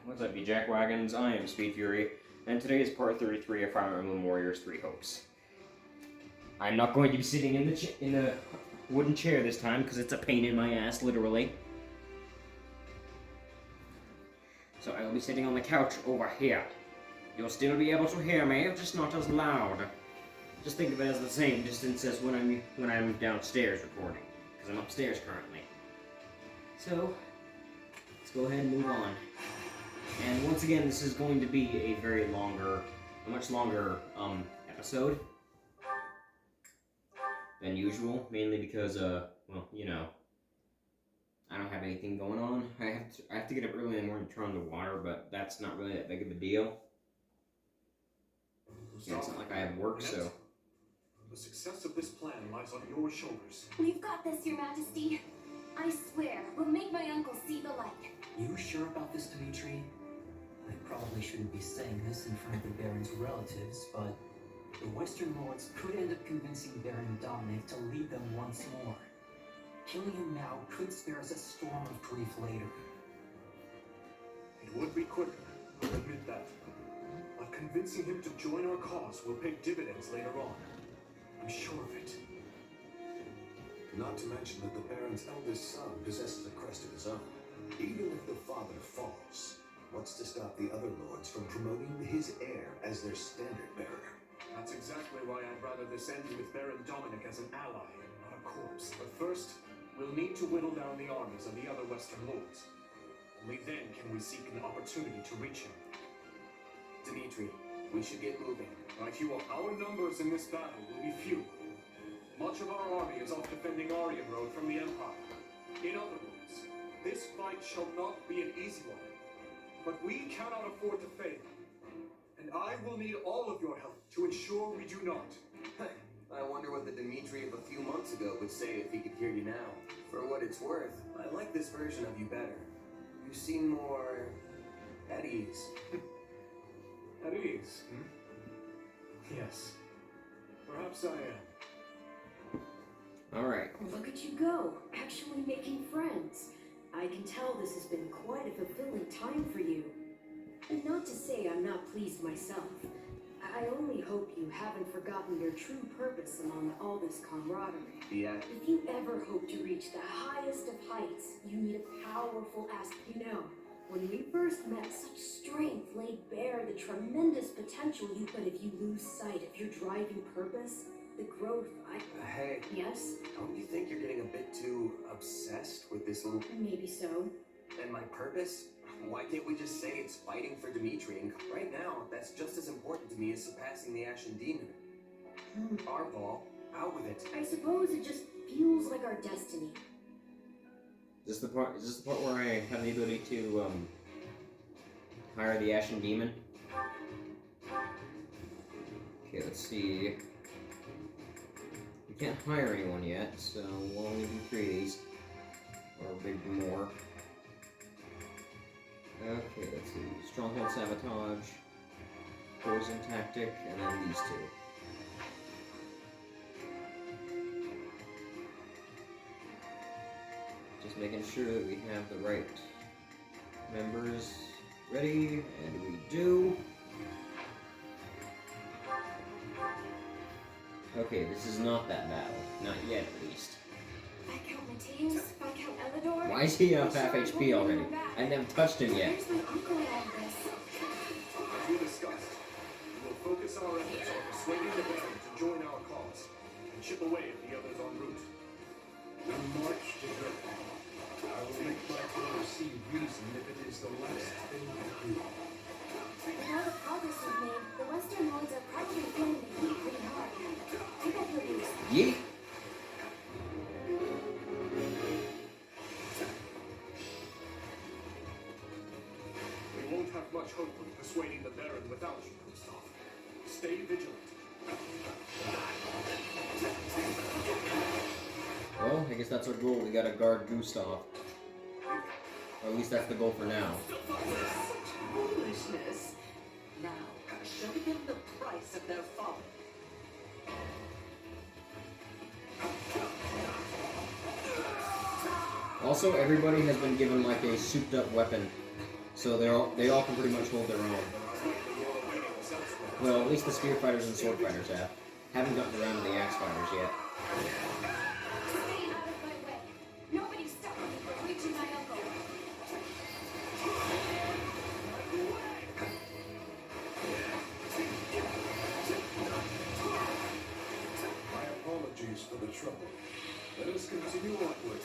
What's up, you jackwagons? I am Speed Fury, and today is part 33 of Fire Emblem Warriors 3 Hopes. I'm not going to be sitting in the wooden chair this time, because it's a pain in my ass, literally. So I will be sitting on the couch over here. You'll still be able to hear me, just not as loud. Just think of it as the same distance as when I'm downstairs recording, because I'm upstairs currently. So, let's go ahead and move on. And once again, this is going to be a much longer episode than usual, mainly because, well, you know, I don't have anything going on. I have to get up early in the morning to turn on the water, but that's not really that big of a deal. Yeah, it's not like I have work, so. The success of this plan lies on your shoulders. We've got this, Your Majesty. I swear, we'll make my uncle see the light. You sure about this, Dimitri? I probably shouldn't be saying this in front of the Baron's relatives, but the Western Lords could end up convincing Baron Dominic to lead them once more. Killing him now could spare us a storm of grief later. It would be quicker, I'll admit that. But convincing him to join our cause will pay dividends later on. I'm sure of it. Not to mention that the Baron's eldest son possesses a crest of his own. Even if the father falls, what's to stop the other lords from promoting his heir as their standard bearer? That's exactly why I'd rather this end with Baron Dominic as an ally, not a corpse. But first, we'll need to whittle down the armies of the other Western lords. Only then can we seek an opportunity to reach him. Dimitri, we should get moving. Right, Hugo, our numbers in this battle will be few. Much of our army is off defending Aryan Road from the Empire. In other words, this fight shall not be an easy one. But we cannot afford to fail. And I will need all of your help to ensure we do not. I wonder what the Dimitri of a few months ago would say if he could hear you now. For what it's worth, I like this version of you better. You seem more at ease. At ease, hmm? Yes. Perhaps I am. Alright. Look at you go, actually making friends. I can tell this has been quite a fulfilling time for you. And not to say I'm not pleased myself. I only hope you haven't forgotten your true purpose among all this camaraderie. Yeah. If you ever hope to reach the highest of heights, you need a powerful You know, when we first met, such strength laid bare the tremendous potential you put if you lose sight of your driving purpose. The growth Hey. Yes? Don't you think you're getting a bit too obsessed with this little... Maybe so. And my purpose? Why can't we just say it's fighting for Dimitri? And right now, that's just as important to me as surpassing the Ashen Demon. Our ball, out with it. I suppose it just feels like our destiny. Is this the part where I have the ability to hire the Ashen Demon? Okay, let's see. We can't hire anyone yet, so we'll only do 3 of these. Or maybe more. Okay, let's see. Stronghold Sabotage, Poison Tactic, and then these 2. Just making sure that we have the right members ready, and we do. Okay, this is not that battle. Not yet, at least. Viscount Mateus, Viscount Elidor. Why is he up half HP already? I haven't touched him yet. Where's my uncle in all this? As we discussed, we will focus our efforts on persuading the Baron to join our cause and chip away at the others en route. We march together. I will make my brother see reason if it is the last thing I do. With all the progress we've made, the Western Lords are probably feeling the heat pretty hard. I bet he'll lose. Yeet! We won't have much hope of persuading the Baron without you, Gustav. Stay vigilant. Well, I guess that's our goal. We gotta guard Gustav. Or at least that's the goal for now. Foolishness. Now, show them the price of their folly. Also, everybody has been given like a souped up weapon So they all can pretty much hold their own. Well, at least the spear fighters and sword fighters have. Haven't gotten around to the axe fighters yet. Stay out of my way. Nobody stop me from reaching my uncle. My apologies for the trouble. Let us continue onward.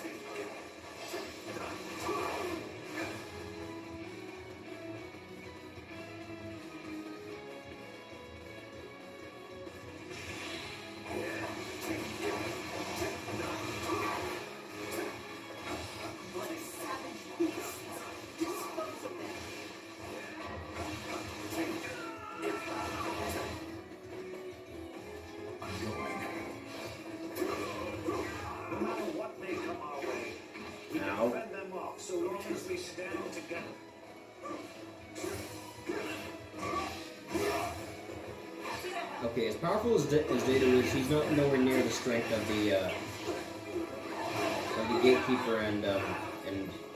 What a savage beast. Dispose of them. No matter what may come our way, we Ow. can fend them off so long as we stand together. Okay, as powerful as Data is, he's not nowhere near the strength of the gatekeeper and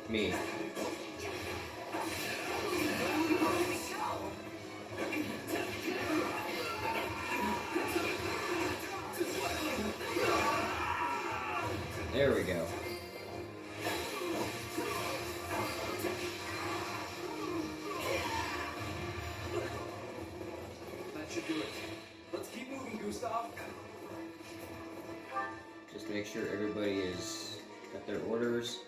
me. There we go. That should do it. Let's keep moving, Gustav. Just make sure everybody is got their orders.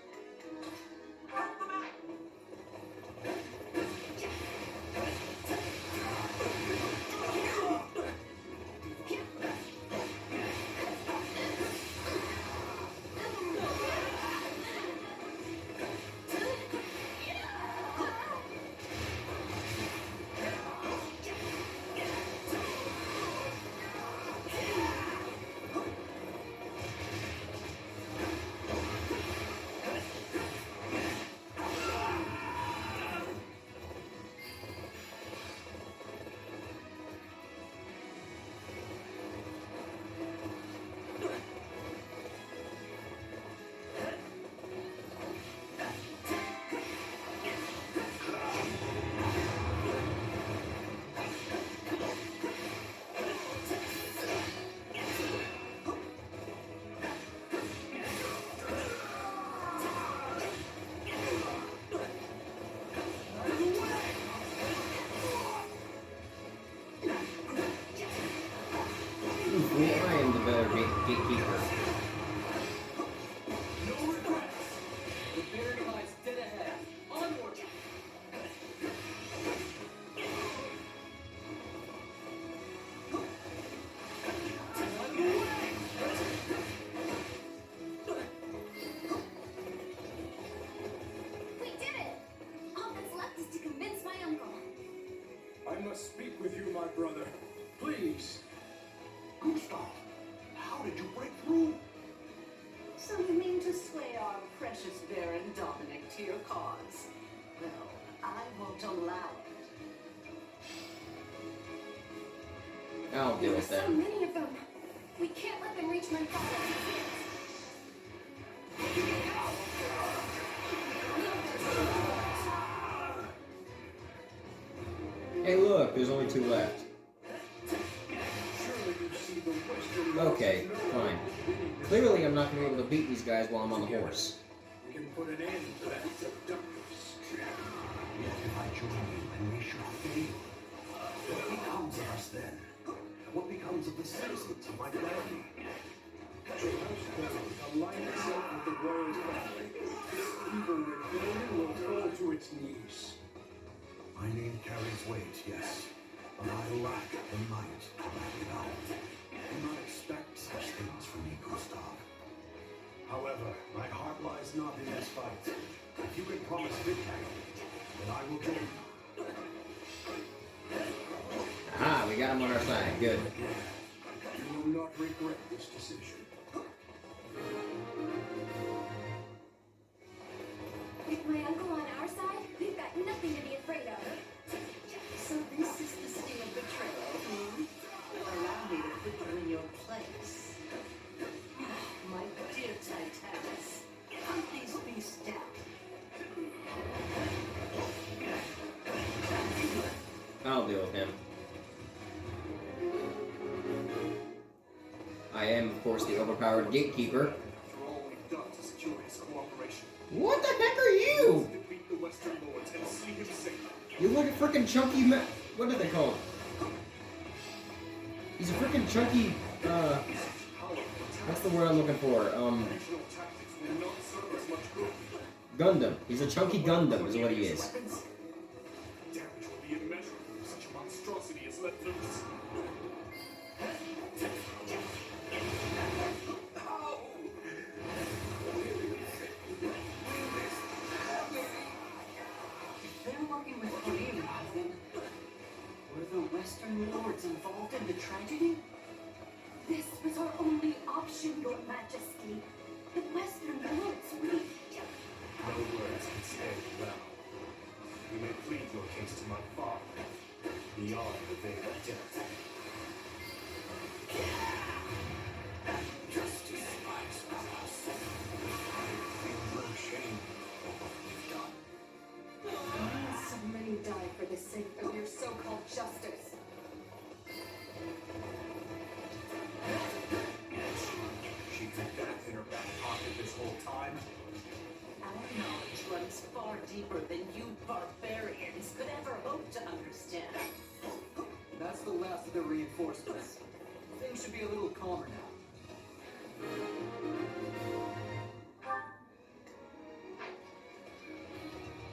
I am the better gatekeeper. No regrets. The Baron lies dead ahead. Onward. We did it! All that's left is to convince my uncle. I must speak with you, my brother. Please. Gustav, how did you break through? So you mean to sway our precious Baron Dominic to your cause? Well, I won't allow it. I'll deal There are with so them. many of them. We can't let them reach my father. Hey, look, there's only 2 left. Surely you see the Western Okay, fine. Clearly, I'm not going to be able to beat these guys while I'm on the horse. We can put an end to that seductress. Yet if I join you and we should fail, what becomes of us then? What becomes of the citizens of my colony? Perhaps then, align itself with the royal family. This evil rebellion will fall to its knees. My name carries weight, yes, but I lack the might to back it up. Do not expect such things from me, Gustav. However, my heart lies not in this fight. If you can promise victory, then I will join you. Ah, we got him on our side. Good. You will not regret this decision. With my uncle on our side, we've got nothing to be afraid of. So this is the sting of betrayal, hmm? Allow me to put you in your place. My dear Titanis, hunt these beasts down. deal with him. I am, of course, the overpowered gatekeeper. After all we've done to secure his cooperation. What the heck are you? Let's defeat the Western Lords and see him safe. You look a freaking chunky what are they called? He's a freaking chunky, what's the word I'm looking for? Regional tactics will not serve us much good. Gundam. He's a chunky Gundam is what he is. Weapons? Damage will be immeasurable if such a monstrosity is let loose. They're working with Korea, then. Were the Western Lords involved in the tragedy? This was our only option, Your Majesty. The Western Lords, we... No words can stand you now. You may plead your case to my father, beyond the veil of death. Justice lies with us. I feel no shame for what we've done. So many die for the sake of your so-called justice. She had that in her back pocket this whole time. Our knowledge runs far deeper than you barbarians could ever hope to understand. That's the last of the reinforcements. Things should be a little calmer now.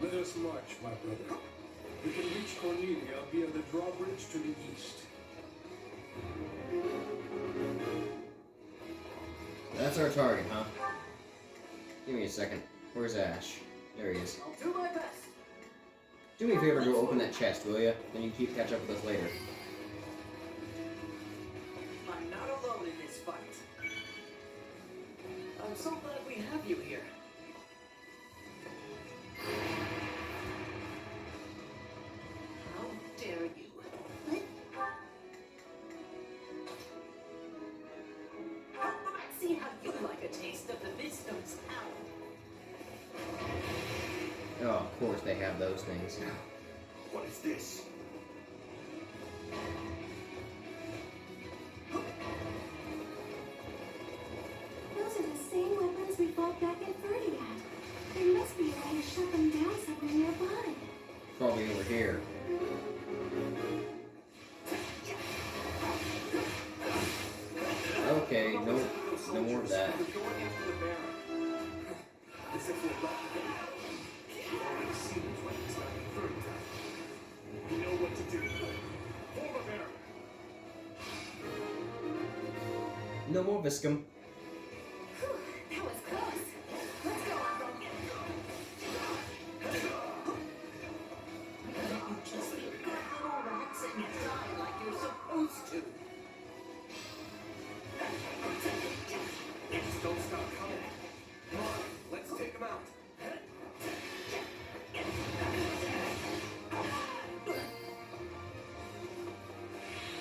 Let us march, my brother. We can reach Cornelia via the drawbridge to the east. That's our target, huh? Give me a second. Where's Ash? There he is. I'll do my best. Do me a favor, go open that chest, will ya? Then you can catch up with us later. I'm not alone in this fight. I'm so glad we have you here. How dare you? See how you like a taste of the wisdom's power. Oh, of course they have those things. What is this? Those are the same weapons we fought back in Ferdiad. There must be a way to shut them down somewhere nearby. Probably over here. Okay, no more of that. We're going after the Baron. As if we're left to We've already seen his weapons back in Ferdiad. We know what to do. For the Baron. No more Viscum. Whew, that was close. Let's go, Emblem. You just be good little rats and die like you're supposed to. Just don't stop coming. Come on, let's take him out.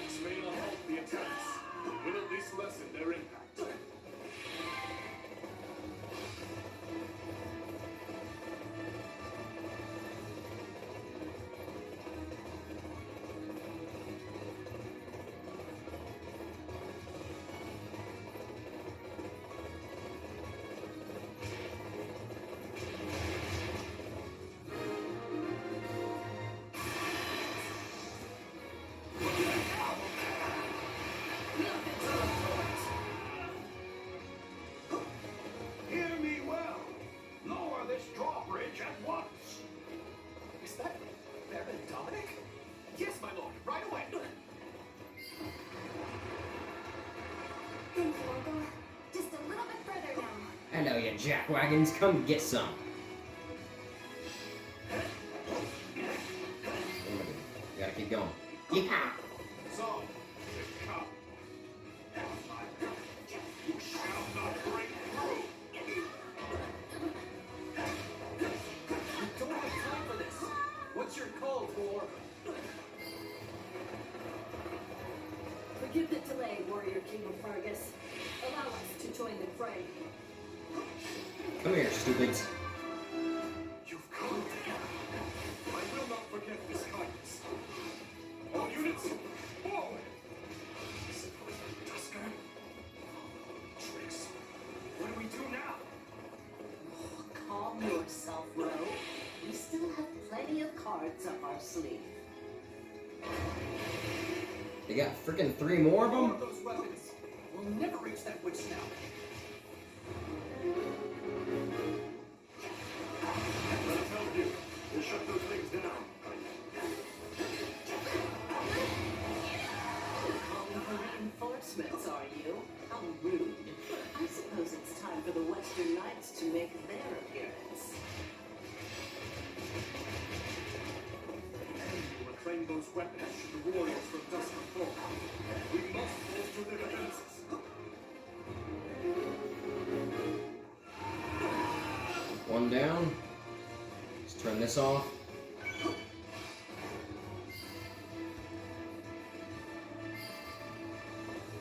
This may not halt the attacks, but will at least lessen their impact. Hear me well. Lower this drawbridge at once. Is that Baron Dominic? Yes, my lord, right away. Thank you, Uncle. Just a little bit further now. Hello, you jackwagons. Come get some. You gotta keep going. Yeah. So, come. You shall not break through. We don't have time for this. What's your call for? Forgive the delay, Warrior King of Fargus. Allow us to join the fray. Come here, stupids. You've come. I will not forget this kindness. cards up our sleeve. They got freaking 3 more of More them? of those weapons! We'll never reach that witch now. Let's help you. We'll shut those things down. Calling for reinforcements, are you? How rude. I suppose it's time for the Western Knights to make their appearance. You reclaim those weapons should the warriors from dusk fall. We must bolster their defenses. One down. Let's turn this off.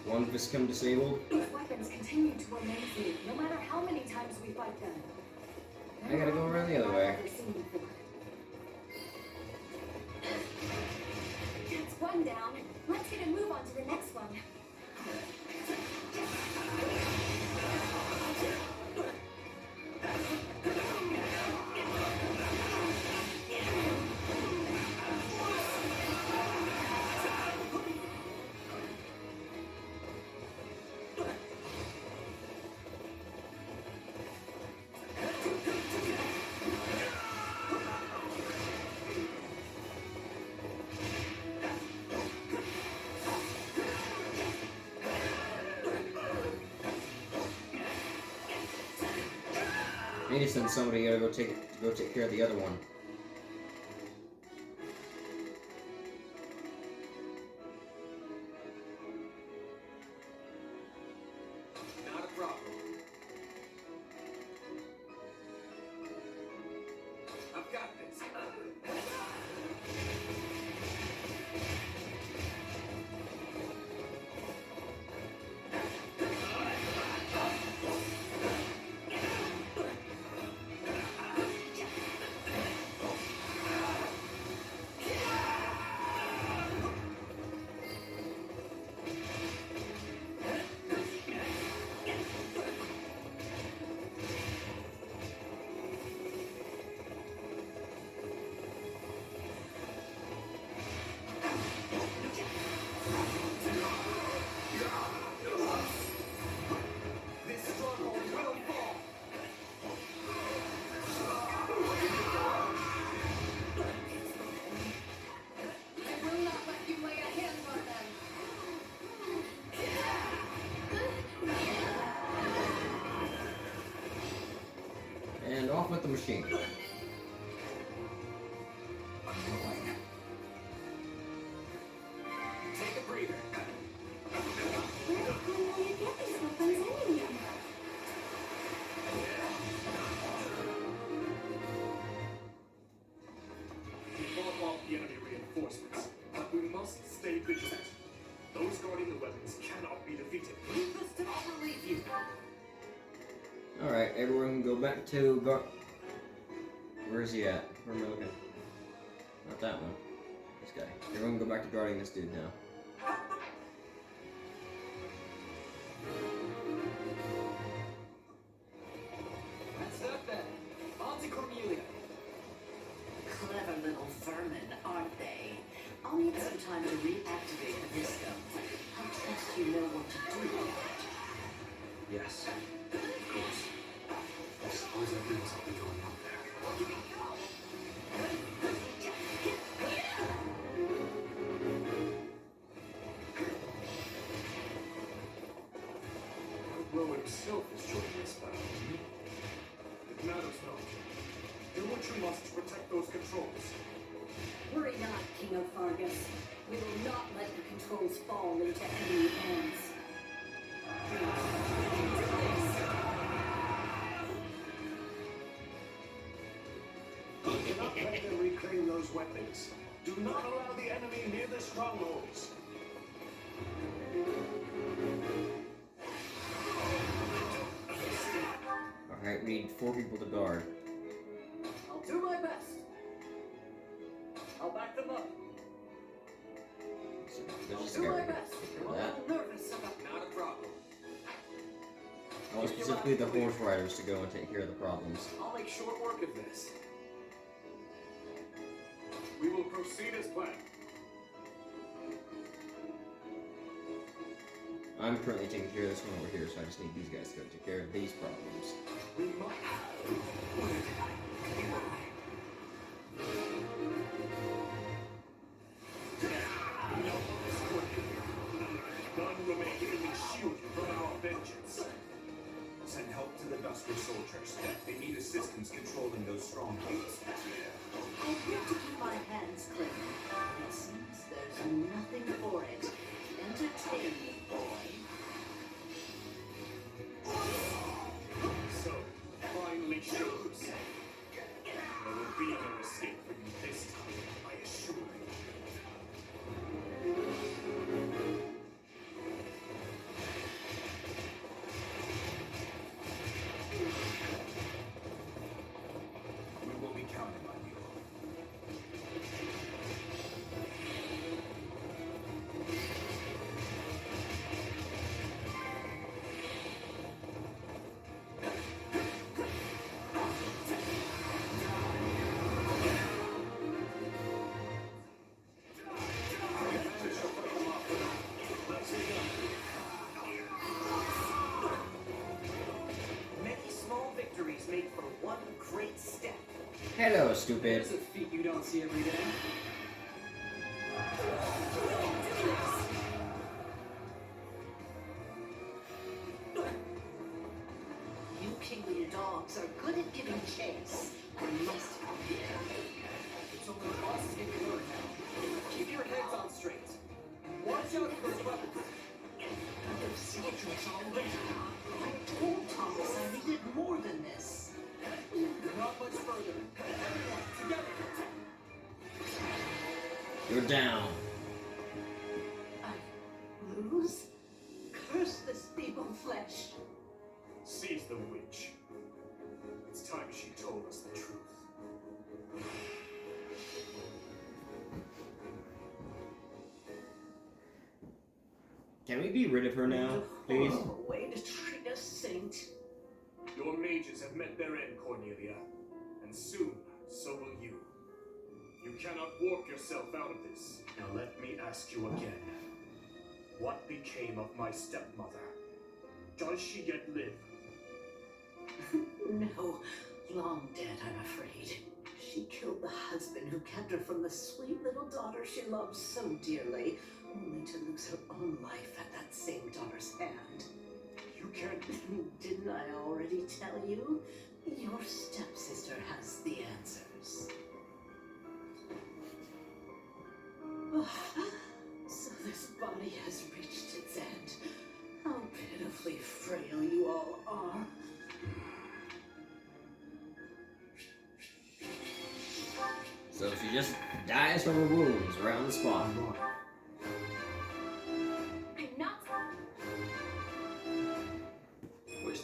One has come disabled. These weapons continue to amaze me, no matter how many times we fight them. I gotta go around the other way. I've ever seen before. That's one down. Let's get a move on to the next one. I need to send somebody to go take care of the other one. Not a problem. I've got this. This stronghold will fall. I will not let you lay a hand on them. And off with the machine. Take a breather. Where the hell will you get these weapons anyway? We fought off the enemy reinforcements, but we must stay vigilant. Those guarding the weapons cannot be defeated. Leave us to relieve you. Alright, everyone go back to where is he at? Where am I looking? Not that one. This guy. Everyone go back to guarding this dude now. That's that then. On to Cornelia. Clever little vermin, aren't they? I'll need some time to reactivate the disco. I trust you know what to do with it. Yes. Of course. I suppose that means something going on there. Rowan himself is joining this battle. It matters not. Do what you must to protect those controls. Worry not, King of Fargus. We will not let the controls fall into enemy hands. Do not let them reclaim those weapons. Do not allow the enemy near the strongholds. Alright, we need 4 people to guard. I'll do my best. I'll back them up. So there's just a Do guy my right best. there. I'm a That. little nervous about Not a problem. I want specifically the horse riders to go and take care of the problems. I'll make short work of this. We will proceed as planned. I'm currently taking care of this one over here, so I just need these guys to go take care of these problems. We must. None remain to shield you from our vengeance. Send help to the Dusker soldiers. They need assistance controlling those strongholds. I want to keep my hands clean. It seems there's nothing for it. Entertain me, boy. So, finally shows. There will be no escape for you this time, I assure you. We will be counting on you. Many small victories made for one great step. Hello, stupid. There's a feat you don't see every day. You kingly dogs are good at giving chase. I must help you. It's only the boss is getting word now. Keep your heads on straight. Watch out for those weapons. I've seen it already. I told Thomas I needed more than this. You're not much further. Everyone, together. You're down. I lose? Curse this feeble flesh. Seize the witch. It's time she told us the truth. Can we be rid of her now, please? Oh, way to treat a saint. Your mages have met their end, Cornelia. And soon, so will you. You cannot warp yourself out of this. Now let me ask you again. What became of my stepmother? Does she yet live? No, long dead, I'm afraid. She killed the husband who kept her from the sweet little daughter she loved so dearly, only to lose her own life at that same daughter's hand. You can't... Didn't I already tell you? Your stepsister has the answers. So this body has reached its end. How pitifully frail you all are. So she just dies from her wounds around the spot. I'm not. Where's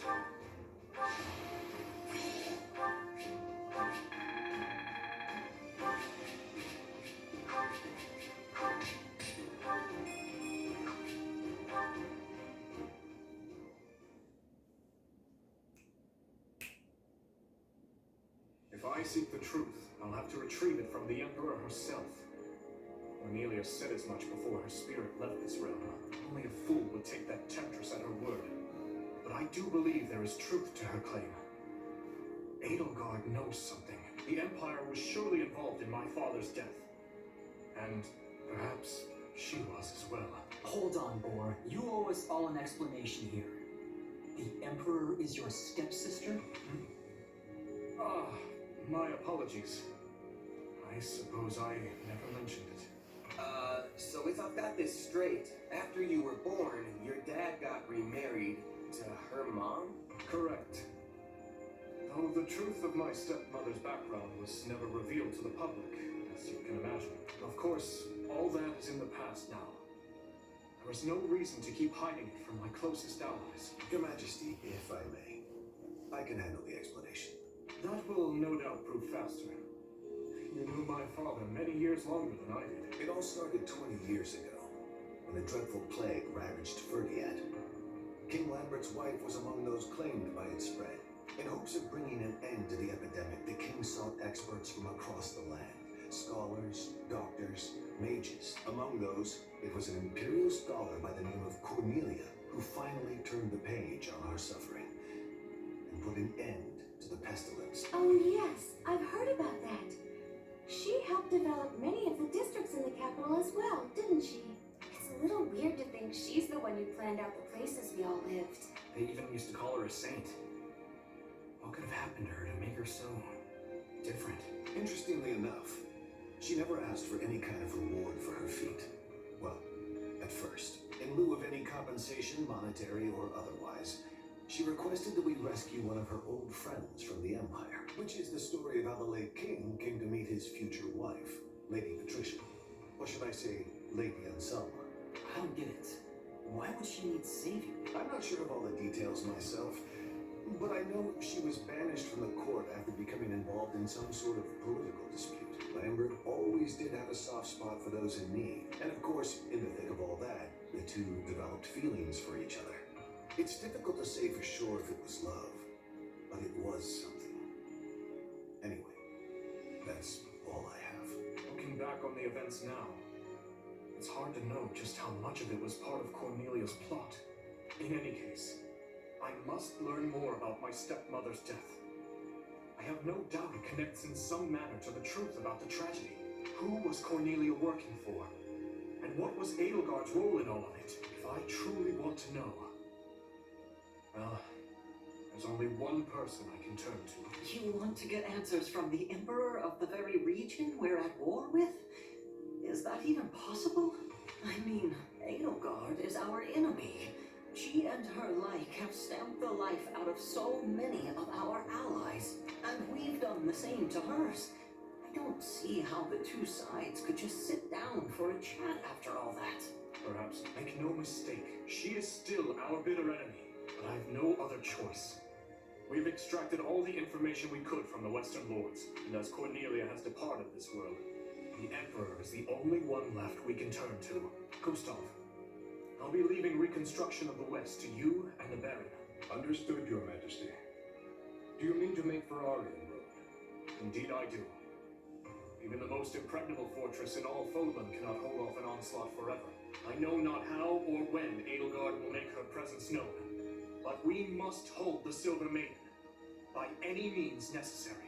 If I seek the truth, I'll have to retrieve it from the Emperor herself. Cornelia said as much before her spirit left this realm. Only a fool would take that temptress at her word. But I do believe there is truth to her claim. Edelgard knows something. The Empire was surely involved in my father's death. And perhaps she was as well. Hold on, Boar. You owe us all an explanation here. The Emperor is your stepsister? Ah, my apologies. I suppose I never mentioned it. So if I've got this straight, after you were born, your dad got remarried to her mom? Correct. Though the truth of my stepmother's background was never revealed to the public, as you can imagine. Of course, all that is in the past now. There is no reason to keep hiding it from my closest allies. Your Majesty, if I may, I can handle the explanation. That will no doubt prove faster. You knew my father many years longer than I did. It all started 20 years ago, when a dreadful plague ravaged Ferdiad. King Lambert's wife was among those claimed by its spread. In hopes of bringing an end to the epidemic, the king sought experts from across the land, scholars, doctors, mages. Among those, it was an imperial scholar by the name of Cornelia who finally turned the page on our suffering and put an end to the pestilence. Oh yes, I've heard about that. She helped develop many of the districts in the capital as well, didn't she? It's a little weird to think she's the one who planned out the places we all lived. They even used to call her a saint. What could have happened to her to make her so different? Interestingly enough, she never asked for any kind of reward for her feat. Well, at first. In lieu of any compensation, monetary or otherwise, she requested that we rescue one of her old friends from the Empire, which is the story of how the late king came to meet his future wife, Lady Patricia. Or should I say, Lady Anselma. I don't get it. Why would she need saving? I'm not sure of all the details myself, but I know she was banished from the court after becoming involved in some sort of political dispute. Lambert always did have a soft spot for those in need, and of course, in the thick of all that, the two developed feelings for each other. It's difficult to say for sure if it was love, but it was something. Anyway, that's all I have. Looking back on the events now, it's hard to know just how much of it was part of Cornelia's plot. In any case, I must learn more about my stepmother's death. I have no doubt it connects in some manner to the truth about the tragedy. Who was Cornelia working for? And what was Edelgard's role in all of it? If I truly want to know, well, there's only one person I can turn to. You want to get answers from the Emperor of the very region we're at war with? Is that even possible? I mean, Edelgard is our enemy. She and her like have stamped the life out of so many of our allies, and we've done the same to hers. I don't see how the two sides could just sit down for a chat after all that. Perhaps, make no mistake, she is still our bitter enemy, but I have no other choice. We've extracted all the information we could from the Western Lords, and as Cornelia has departed this world, the Emperor is the only one left we can turn to. Gustav, I'll be leaving reconstruction of the West to you and the Baron. Understood, Your Majesty. Do you mean to make for Aryan Road? Indeed I do. Even the most impregnable fortress in all Fodlan cannot hold off an onslaught forever. I know not how or when Edelgard will make her presence known, but we must hold the Silver Maiden by any means necessary.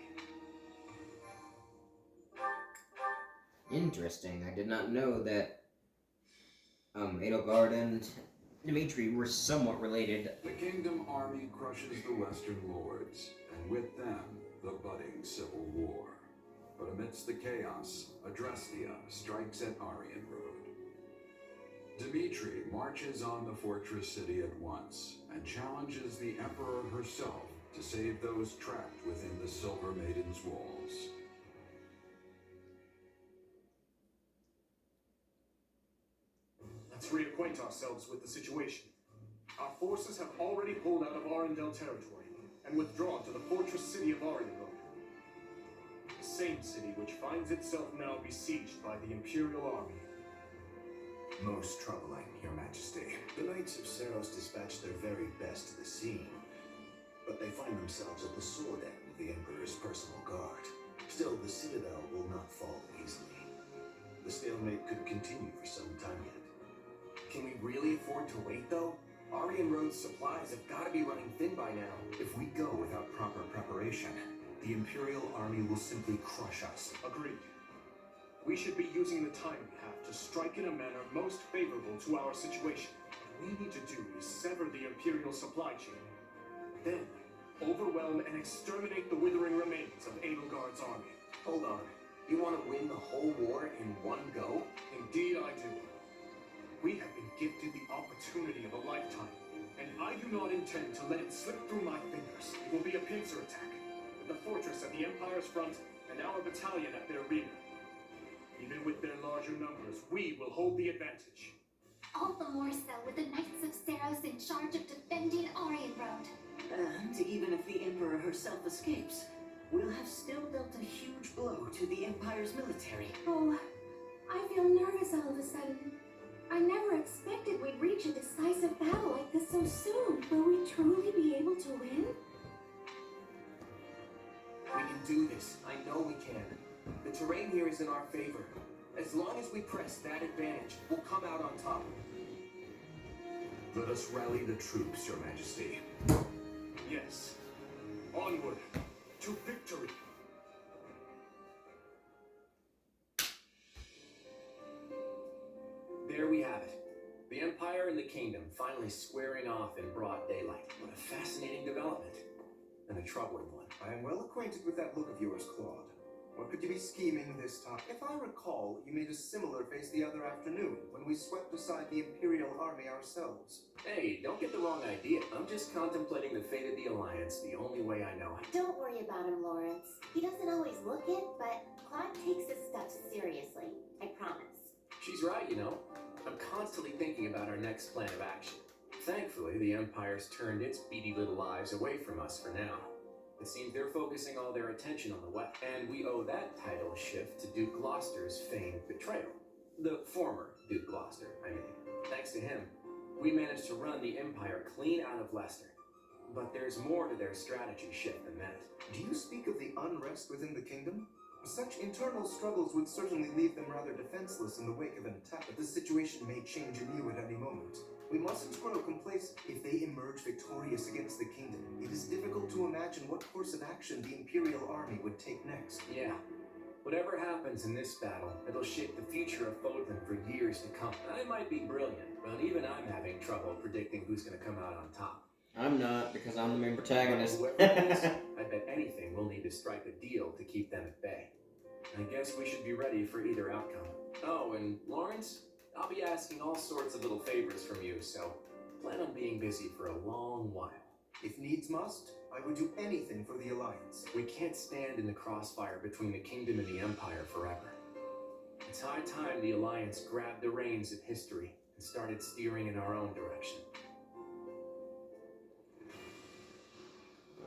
Interesting. I did not know that Edelgard and Dimitri were somewhat related. The Kingdom Army crushes the Western Lords, and with them, the budding civil war. But amidst the chaos, Adrestia strikes at Aryan Road. Dimitri marches on the fortress city at once, and challenges the Emperor herself to save those trapped within the Silver Maiden's walls. Let's reacquaint ourselves with the situation. Our forces have already pulled out of Arendelle territory and withdrawn to the fortress city of Arianrod. The same city which finds itself now besieged by the Imperial Army. Most troubling, Your Majesty. The Knights of Saros dispatched their very best to the scene, but they find themselves at the sword end of the Emperor's personal guard. Still, the Citadel will not fall easily. The stalemate could continue for some time yet. Can we really afford to wait, though? Aryan Road's supplies have got to be running thin by now. If we go without proper preparation, the Imperial Army will simply crush us. Agreed. We should be using the time we have to strike in a manner most favorable to our situation. What we need to do is sever the Imperial supply chain. Then, overwhelm and exterminate the withering remains of Edelgard's army. Hold on. You want to win the whole war in one go? Indeed I do. We have been gifted the opportunity of a lifetime, and I do not intend to let it slip through my fingers. It will be a pincer attack, with the fortress at the Empire's front and our battalion at their rear. Even with their larger numbers, we will hold the advantage. All the more so with the Knights of Saros in charge of defending Aryan Road. And even if the Emperor herself escapes, we'll have still dealt a huge blow to the Empire's military. Oh, I feel nervous all of a sudden. I never expected we'd reach a decisive battle like this so soon. Will we truly be able to win? We can do this. I know we can. The terrain here is in our favor. As long as we press that advantage, we'll come out on top. Let us rally the troops, Your Majesty. Yes. Onward to victory. There we have it. The Empire and the Kingdom finally squaring off in broad daylight. What a fascinating development. And a troubling one. I am well acquainted with that look of yours, Claude. What could you be scheming this time? If I recall, you made a similar face the other afternoon when we swept aside the Imperial Army ourselves. Hey, don't get the wrong idea. I'm just contemplating the fate of the Alliance the only way I know. Don't worry about him, Lawrence. He doesn't always look it, but Claude takes his stuff seriously. I promise. She's right, you know. I'm constantly thinking about our next plan of action. Thankfully, the Empire's turned its beady little eyes away from us for now. It seems they're focusing all their attention on the West, and we owe that title shift to Duke Gloucester's famed betrayal. The former Duke Gloucester, I mean. Thanks to him, we managed to run the Empire clean out of Leicester. But there's more to their strategy shift than that. Do you speak of the unrest within the kingdom? Such internal struggles would certainly leave them rather defenseless in the wake of an attack, but the situation may change anew at any moment. We mustn't grow complacent. If they emerge victorious against the kingdom, it is difficult to imagine what course of action the Imperial Army would take next. Yeah. Whatever happens in this battle, it'll shape the future of Fodlan for years to come. I might be brilliant, but even I'm having trouble predicting who's going to come out on top. I'm not, because I'm the main protagonist. Whoever it is, I bet anything we'll need to strike a deal to keep them at bay. I guess we should be ready for either outcome. Oh, and Lawrence, I'll be asking all sorts of little favors from you, so plan on being busy for a long while. If needs must, I would do anything for the Alliance. We can't stand in the crossfire between the Kingdom and the Empire forever. It's high time the Alliance grabbed the reins of history and started steering in our own direction.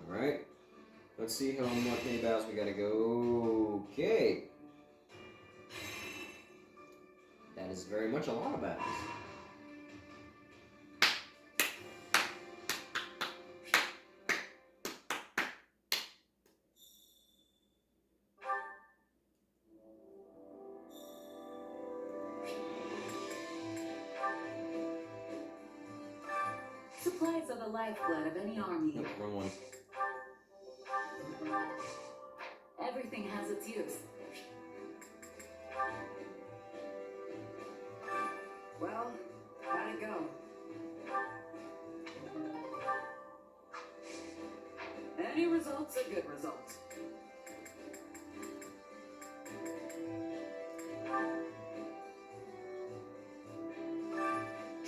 Alright. Let's see how many battles we gotta go. Okay. That is very much a lot of battles. Supplies are the lifeblood of any army. Nope, wrong one. Everything has its use. Well, how'd it go? Any result's a good result.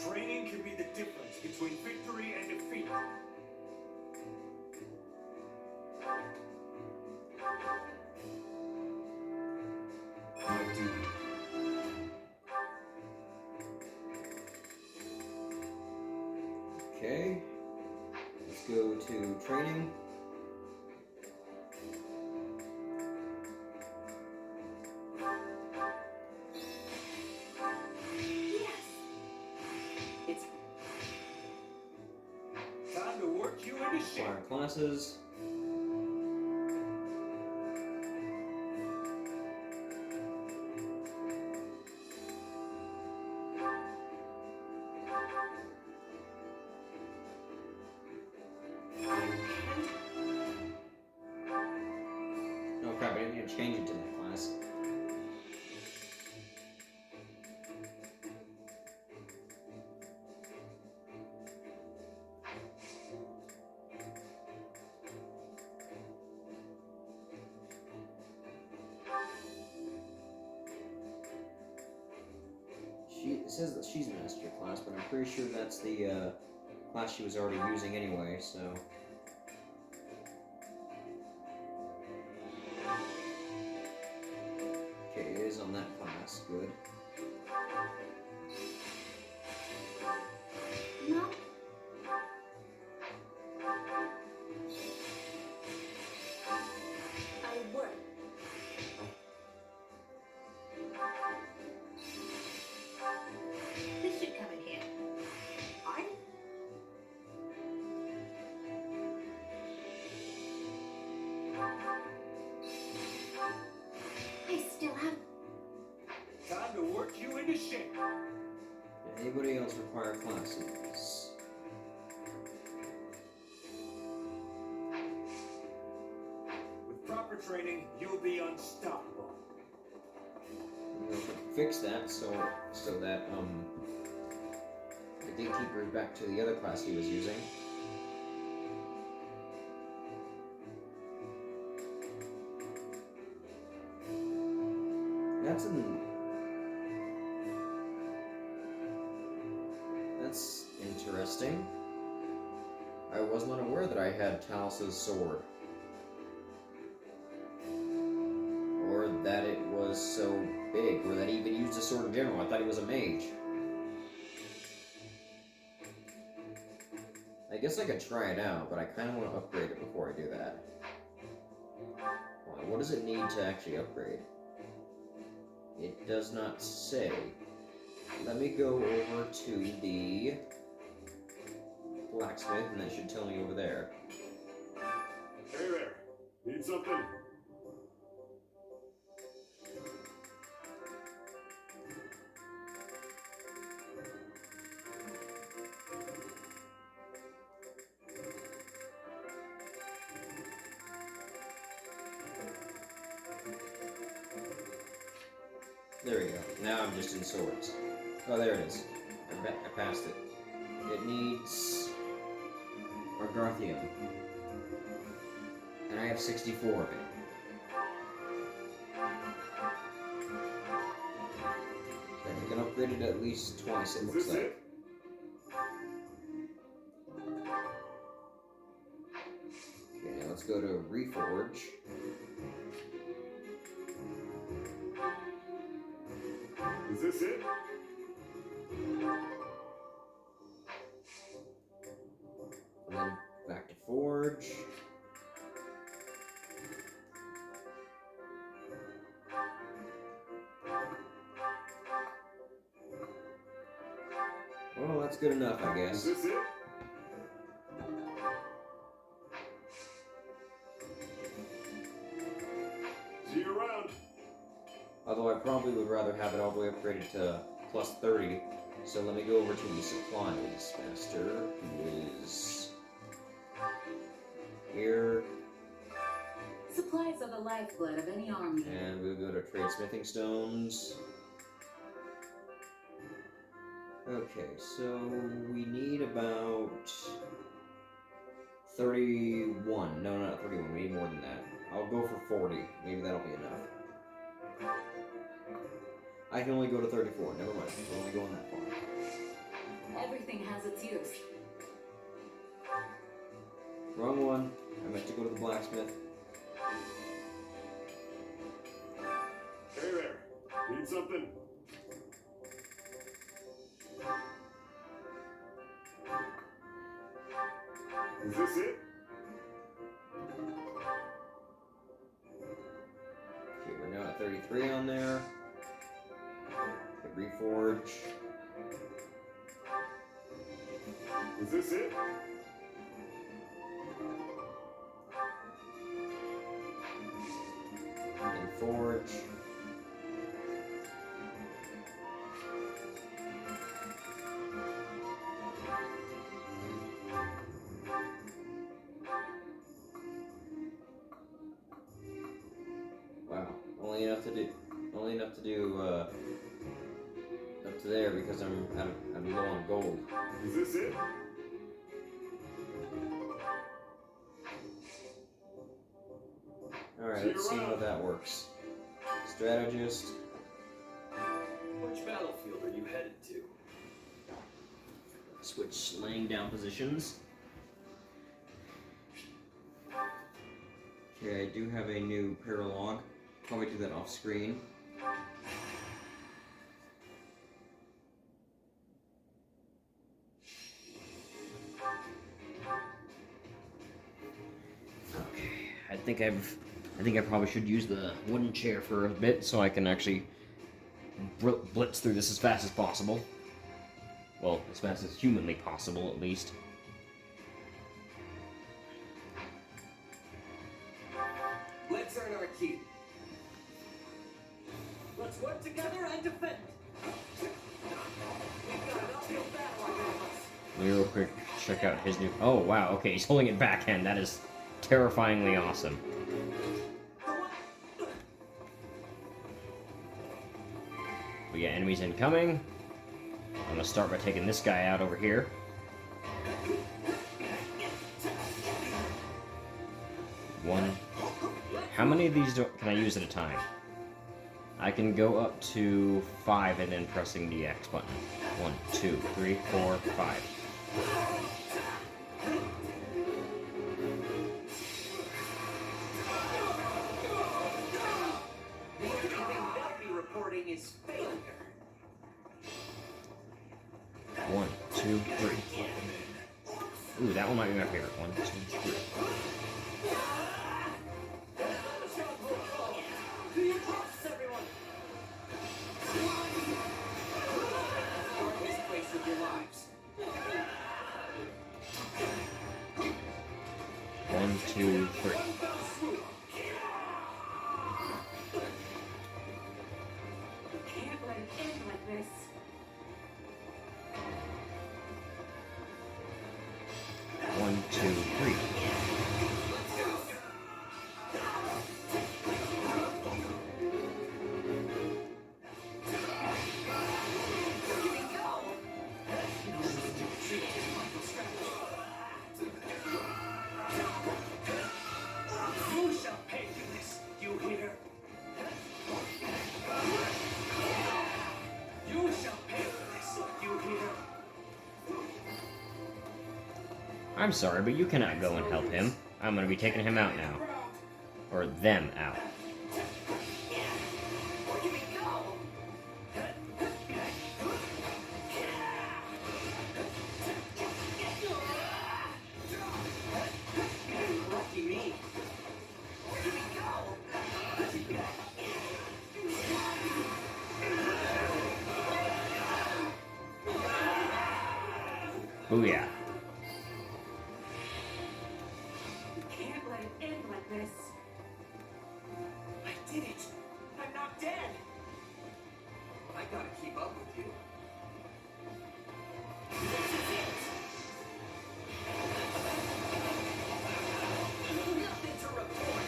Training can be the difference between victory and defeat. My duty. Okay. Let's go to training. It's Time to work you into shape. Acquire classes. Oh crap, I didn't need to change it to that class. It says that she's master class, but I'm pretty sure that's the class she was already using anyway, so. Okay, it is on that class, good. No? I work. This should come in handy. I still this ship! Did anybody else require classes? With proper training, you'll be unstoppable. We'll fix that so that the gatekeeper is back to the other class he was using. That's interesting. I was not aware that I had Talus's sword. Or that it was so big, or that he even used a sword in general. I thought he was a mage. I guess I could try it out, but I kind of want to upgrade it before I do that. What does it need to actually upgrade? It does not say. Let me go over to the blacksmith, and that should tell me over there. Hey there. Need something? There we go. Now I'm just in swords. Oh, there it is. I passed it. It needs Argarthium. And I have 64 of it. Okay, I can upgrade it at least twice, it looks like. Okay, let's go to Reforge. Is this it? And then back to Forge. Well, that's good enough, I guess. Is this it? See you around. Although I probably would rather have it all the way upgraded to plus 30. So let me go over to the supplies master, who is here. Supplies are the lifeblood of any army. And we'll go to trade smithing stones. Okay, so we need about 31. No, not 31. We need more than that. I'll go for 40. Maybe that'll be enough. I can only go to 34. Never mind. We're only going that far. Everything has its use. Wrong one. I meant to go to the blacksmith. Hey there. Need something? Is this it? Okay, we're now at 33 on there. Hit Reforge. Is this it? And Forge. Wow, only enough to do up to there because I'm low on gold. Is this it? Alright, let's see how that works. Strategist. Which battlefield are you headed to? Switch laying down positions. Okay, I do have a new paralog. Probably do that off screen. Okay, I think I probably should use the wooden chair for a bit so I can actually blitz through this as fast as possible. Well, as fast as humanly possible, at least. Let's earn our keep. Let's work together and defend. Let me real quick check out his new... Oh, wow, okay, he's holding it backhand. That is terrifyingly awesome. We got enemies incoming. I'm gonna start by taking this guy out over here. One. How many of these can I use at a time? I can go up to 5 and then pressing the X button. 1, 2, 3, 4, 5. Reporting is failure. 1, 2, 3. Ooh, that one might be my favorite. 1, 2, 3. One, two, three. Can't let it end like this. One, two, three. You shall pay for this, you hear? You shall pay for this, you hear? I'm sorry, but you cannot go and help him. I'm gonna be taking him out now. Or them out. Lucky me. Booyah. Can't let it end like this. I did it. I'm not dead. I gotta keep up with you. This is it. Nothing to report.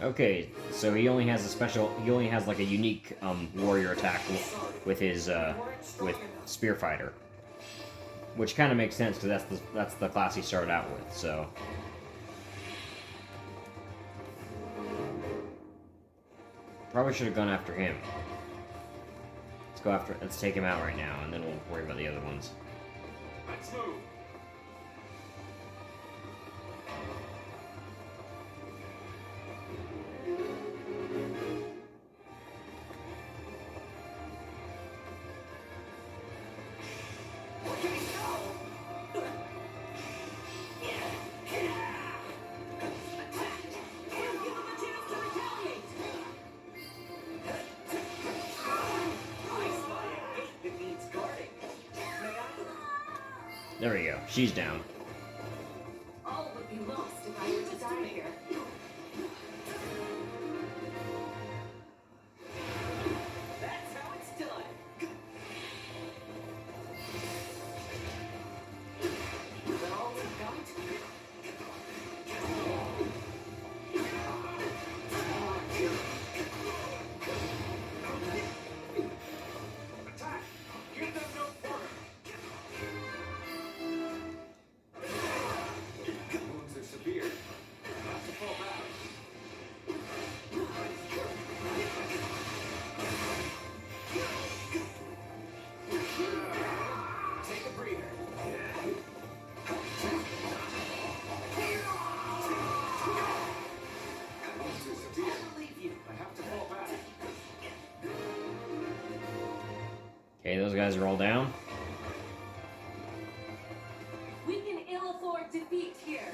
Okay, so he only has a special. He only has like a unique warrior attack with his with spear fighter, which kind of makes sense because that's the class he started out with. So probably should have gone after him. Let's take him out right now, and then we'll worry about the other ones. Let's move. There we go. She's down. All would be lost if I were to die here. That's how it's done. Is that all we've got? Attack! Give them no further! Wounds are severe. Have to fall back. Take a breather. Wounds are severe. I believe you. I have to fall back. Okay, those guys are all down. We can ill afford defeat here.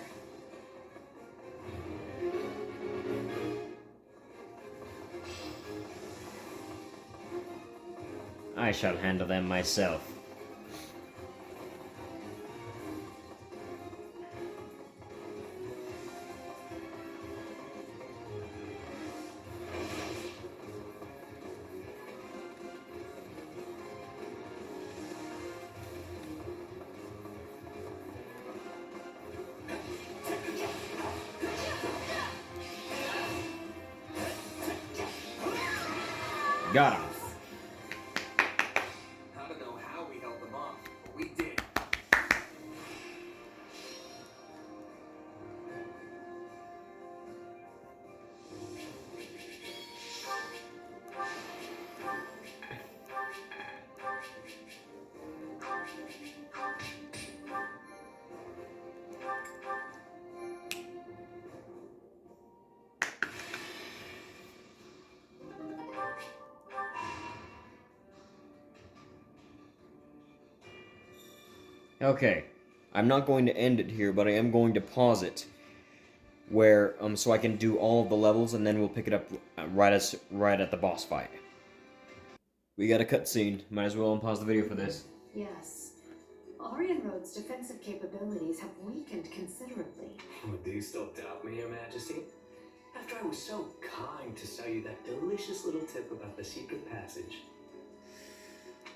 I shall handle them myself. Got him. I don't know how we held them off, but we did. Okay, I'm not going to end it here, but I am going to pause it, where so I can do all of the levels, and then we'll pick it up right at the boss fight. We got a cutscene. Might as well unpause the video for this. Yes. Orion Road's defensive capabilities have weakened considerably. Do you still doubt me, Your Majesty? After I was so kind to sell you that delicious little tip about the secret passage.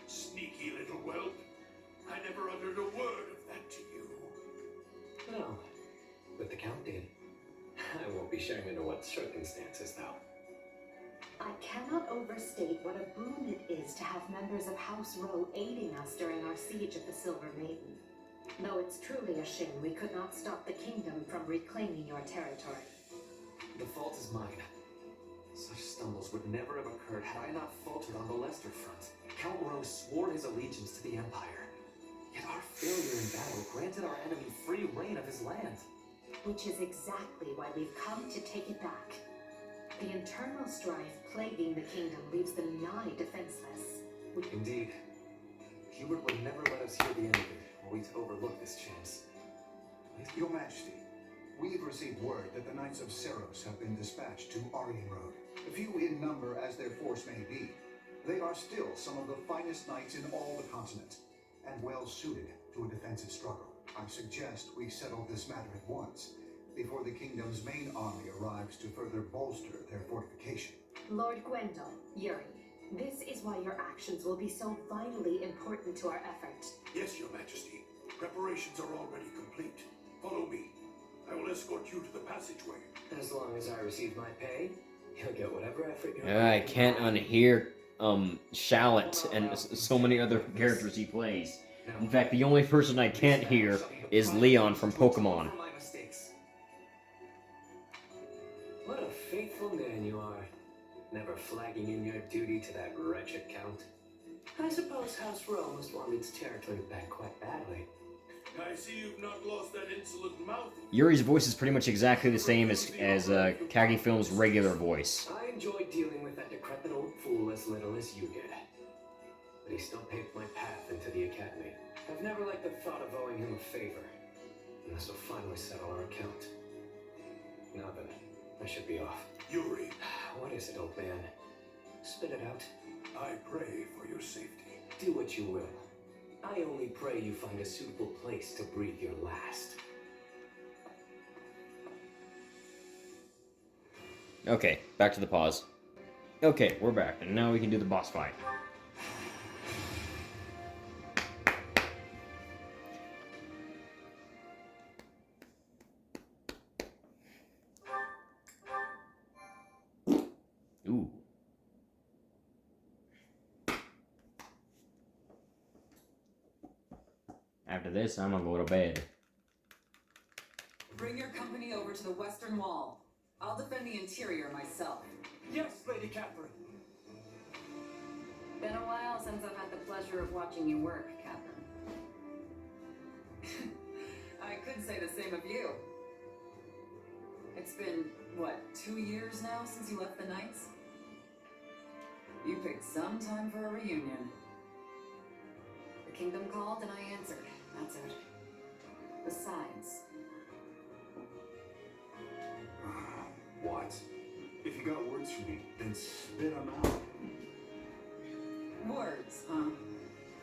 Sneaky little whelp. I never uttered a word of that to you. No, but the Count did. I won't be sharing under what circumstances, though. I cannot overstate what a boon it is to have members of House Rowe aiding us during our siege of the Silver Maiden. Though it's truly a shame we could not stop the kingdom from reclaiming your territory. The fault is mine. Such stumbles would never have occurred had I not faltered on the Leicester front. Count Rowe swore his allegiance to the Empire. Yet our failure in battle granted our enemy free reign of his land. Which is exactly why we've come to take it back. The internal strife plaguing the kingdom leaves them nigh defenseless. Indeed. Hubert would never let us hear the end of it, or we'd overlook this chance. Your Majesty, we've received word that the Knights of Seros have been dispatched to Aryan Road. Few in number as their force may be, they are still some of the finest knights in all the continent, and well suited to a defensive struggle. I suggest we settle this matter at once, before the kingdom's main army arrives to further bolster their fortification. Lord Gwendol, Yuri, this is why your actions will be so vitally important to our effort. Yes, Your Majesty. Preparations are already complete. Follow me. I will escort you to the passageway. As long as I receive my pay, you'll get whatever effort you I can't unhear Shallot and so many other characters he plays. In fact, the only person I can't hear is Leon from Pokemon. What a faithful man you are. Never flagging in your duty to that wretched Count. I suppose House Rowe must want its territory back quite badly. I see you've not lost that insolent mouth. Yuri's voice is pretty much exactly the same as Kagi Film's regular voice. I enjoyed dealing with that decrepit old fool as little as you did. But he still paved my path into the academy. I've never liked the thought of owing him a favor. And this will finally settle our account. Now then, I should be off. Yuri. What is it, old man? Spit it out. I pray for your safety. Do what you will. I only pray you find a suitable place to breathe your last. Okay, back to the pause. Okay, we're back, and now we can do the boss fight. Ooh. After this, I'm gonna go to bed. Bring your company over to the Western Wall. I'll defend the interior myself. Yes, Lady Catherine. Been a while since I've had the pleasure of watching you work, Catherine. I could say the same of you. It's been, what, 2 years now since you left the Knights? You picked some time for a reunion. The kingdom called and I answered. That's it. Besides... What? If you got words for me, then spit them out. Words, huh?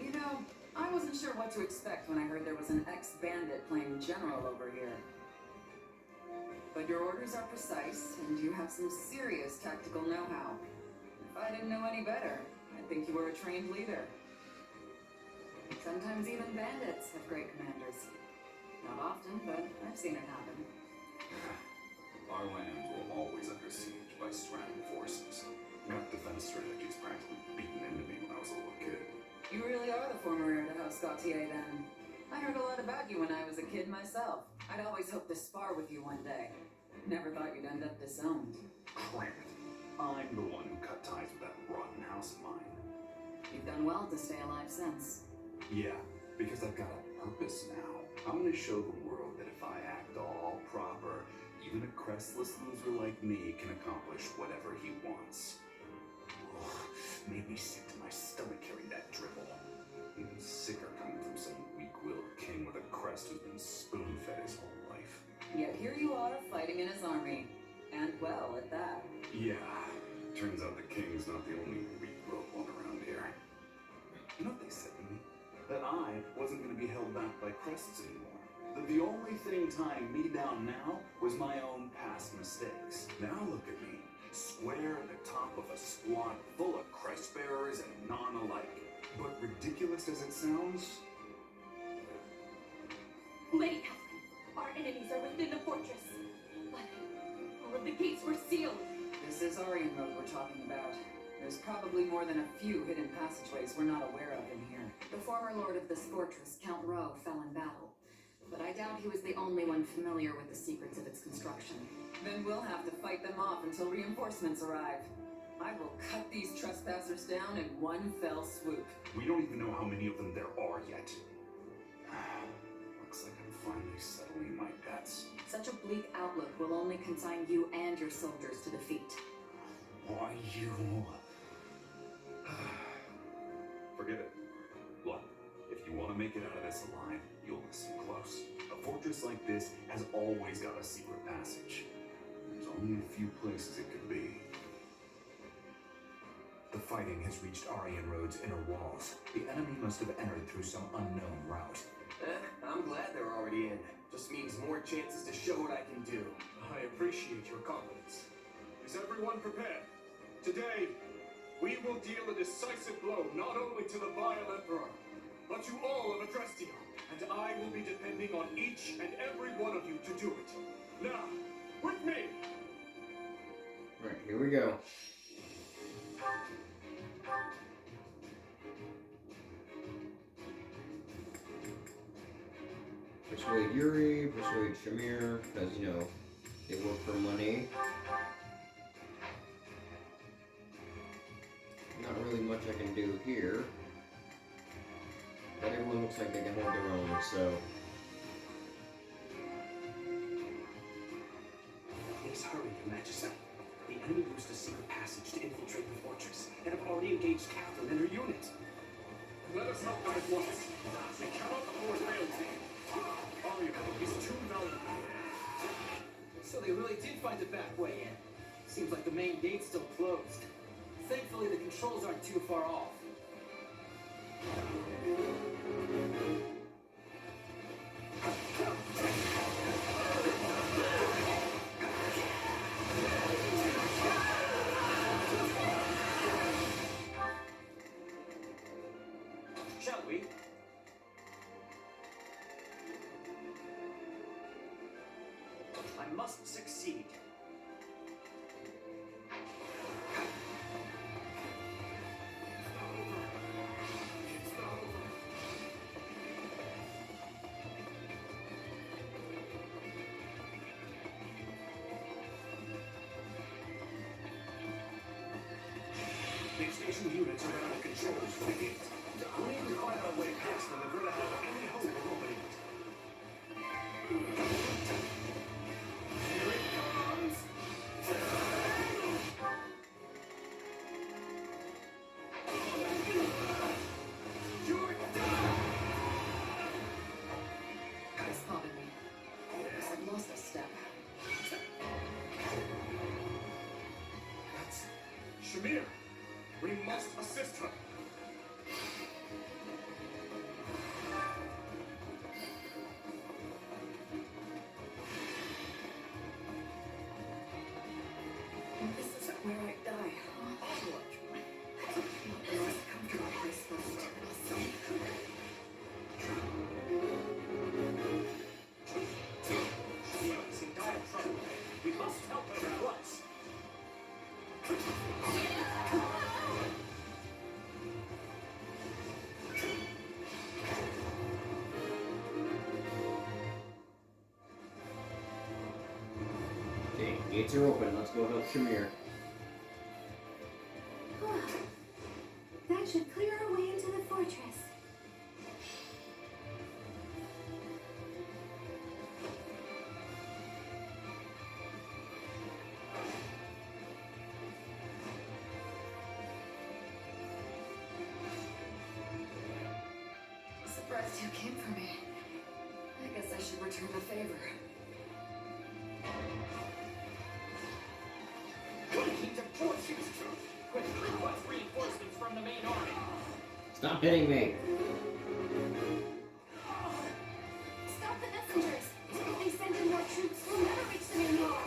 You know, I wasn't sure what to expect when I heard there was an ex-bandit playing general over here. But your orders are precise, and you have some serious tactical know-how. If I didn't know any better, I'd think you were a trained leader. Sometimes even bandits have great commanders. Not often, but I've seen it happen. Our lands will always under siege by surrounding forces, not defense strategies practically beaten into me when I was a little kid. You really are the former heir to House Gautier, then. I heard a lot about you when I was a kid myself. I'd always hoped to spar with you one day. Never thought you'd end up disowned. Cram it. I'm the one who cut ties with that rotten house of mine. You've done well to stay alive since. Yeah, because I've got a purpose now. I'm gonna show the world that if I act all proper, even a crestless loser like me can accomplish whatever he wants. Ugh, made me sick to my stomach hearing that dribble. Even sicker coming from some weak-willed king with a crest who's been spoon-fed his whole life. Yet here you are, fighting in his army. And well, at that. Yeah, turns out the king's not the only weak-willed one around here. You know what they said to me? That I wasn't going to be held back by crests anymore. That the only thing tying me down now was my own past mistakes. Now look at me, square at the top of a squad full of crest bearers and none alike. But ridiculous as it sounds, Lady Catherine, our enemies are within the fortress. But all of the gates were sealed. This is Aryan Road we're talking about. There's probably more than a few hidden passageways we're not aware of in here. The former lord of this fortress, Count Rowe, fell in battle. But I doubt he was the only one familiar with the secrets of its construction. Then we'll have to fight them off until reinforcements arrive. I will cut these trespassers down in one fell swoop. we don't even know how many of them there are yet. Looks like I'm finally settling my debts. Such a bleak outlook will only consign you and your soldiers to defeat. Why you? Forget it. Look, if you want to make it out of this alive, you'll listen close. A fortress like this has always got a secret passage. There's only a few places it could be. The fighting has reached Aryan Road's inner walls. The enemy must have entered through some unknown route. I'm glad they're already in. Just means more chances to show what I can do. I appreciate your confidence. Is everyone prepared? Today, we will deal a decisive blow not only to the vile Emperor, but to all of Adrestia. And I will be depending on each and every one of you to do it. Now, with me! Alright, here we go. Persuade Yuri, persuade Shamir, because, you know, they work for money. Not really much I can do here. But everyone looks like they can hold their own, so... Please hurry, Your Majesty. The enemy used a secret passage to infiltrate the fortress, and have already engaged Catherine and her unit. Let us help them at once. We cannot afford failure. Arya is too valuable. So they really did find a back way in. Seems like the main gate's still closed. Thankfully, the controls aren't too far off. Shall we? I must succeed. They station units around the controls for the gate. We need to find our way past them if we're to have any hope of opening it. Here it comes! You're done! Guys, spotted me. I've lost a step. That's Shamir! We must assist her! This isn't where I die. Not the most comfortable place for me to myself. She is in dire trouble. We must help her at once. gates are open. Let's go help Shamir. That should clear our way into the fortress. Surprised you came for me. I guess I should return the favor. Stop hitting me. Stop the messengers! If they send in more troops, we'll never reach the main wall.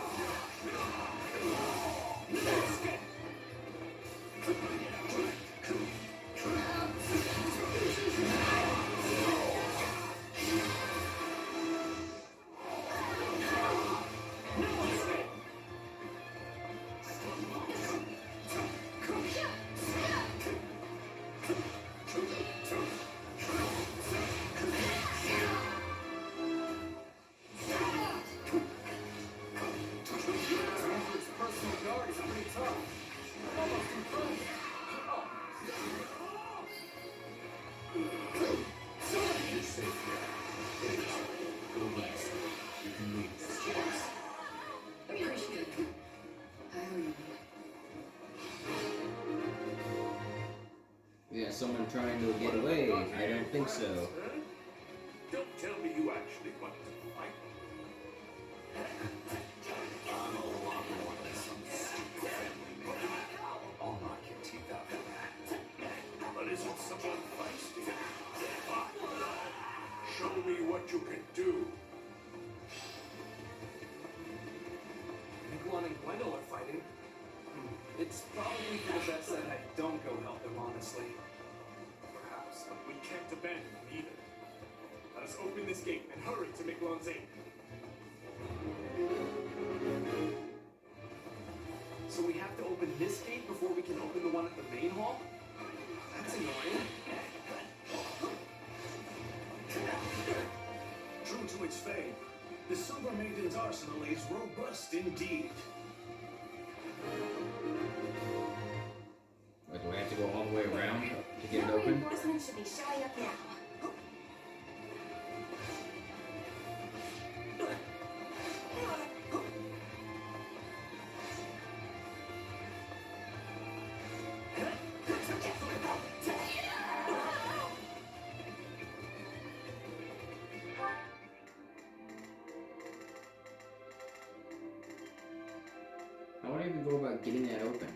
Yeah, someone trying to get away. I don't think so. Don't tell me you actually want to fight. I'm a lot more than some stupid family man. I'll knock your teeth out for that. But isn't someone feisty? Show me what you can do. Iguan and Gwendol are fighting. It's probably for the best that I don't go help them, honestly. Perhaps, but we can't abandon them either. Let us open this gate and hurry to Miquelon's aid. So we have to open this gate before we can open the one at the main hall? That's annoying. True to its fame, the Silver Maiden's arsenal is robust indeed. Wait, do I have to go all the way around to get it More open? reinforcements should be showing up now. How would I even go about getting that open?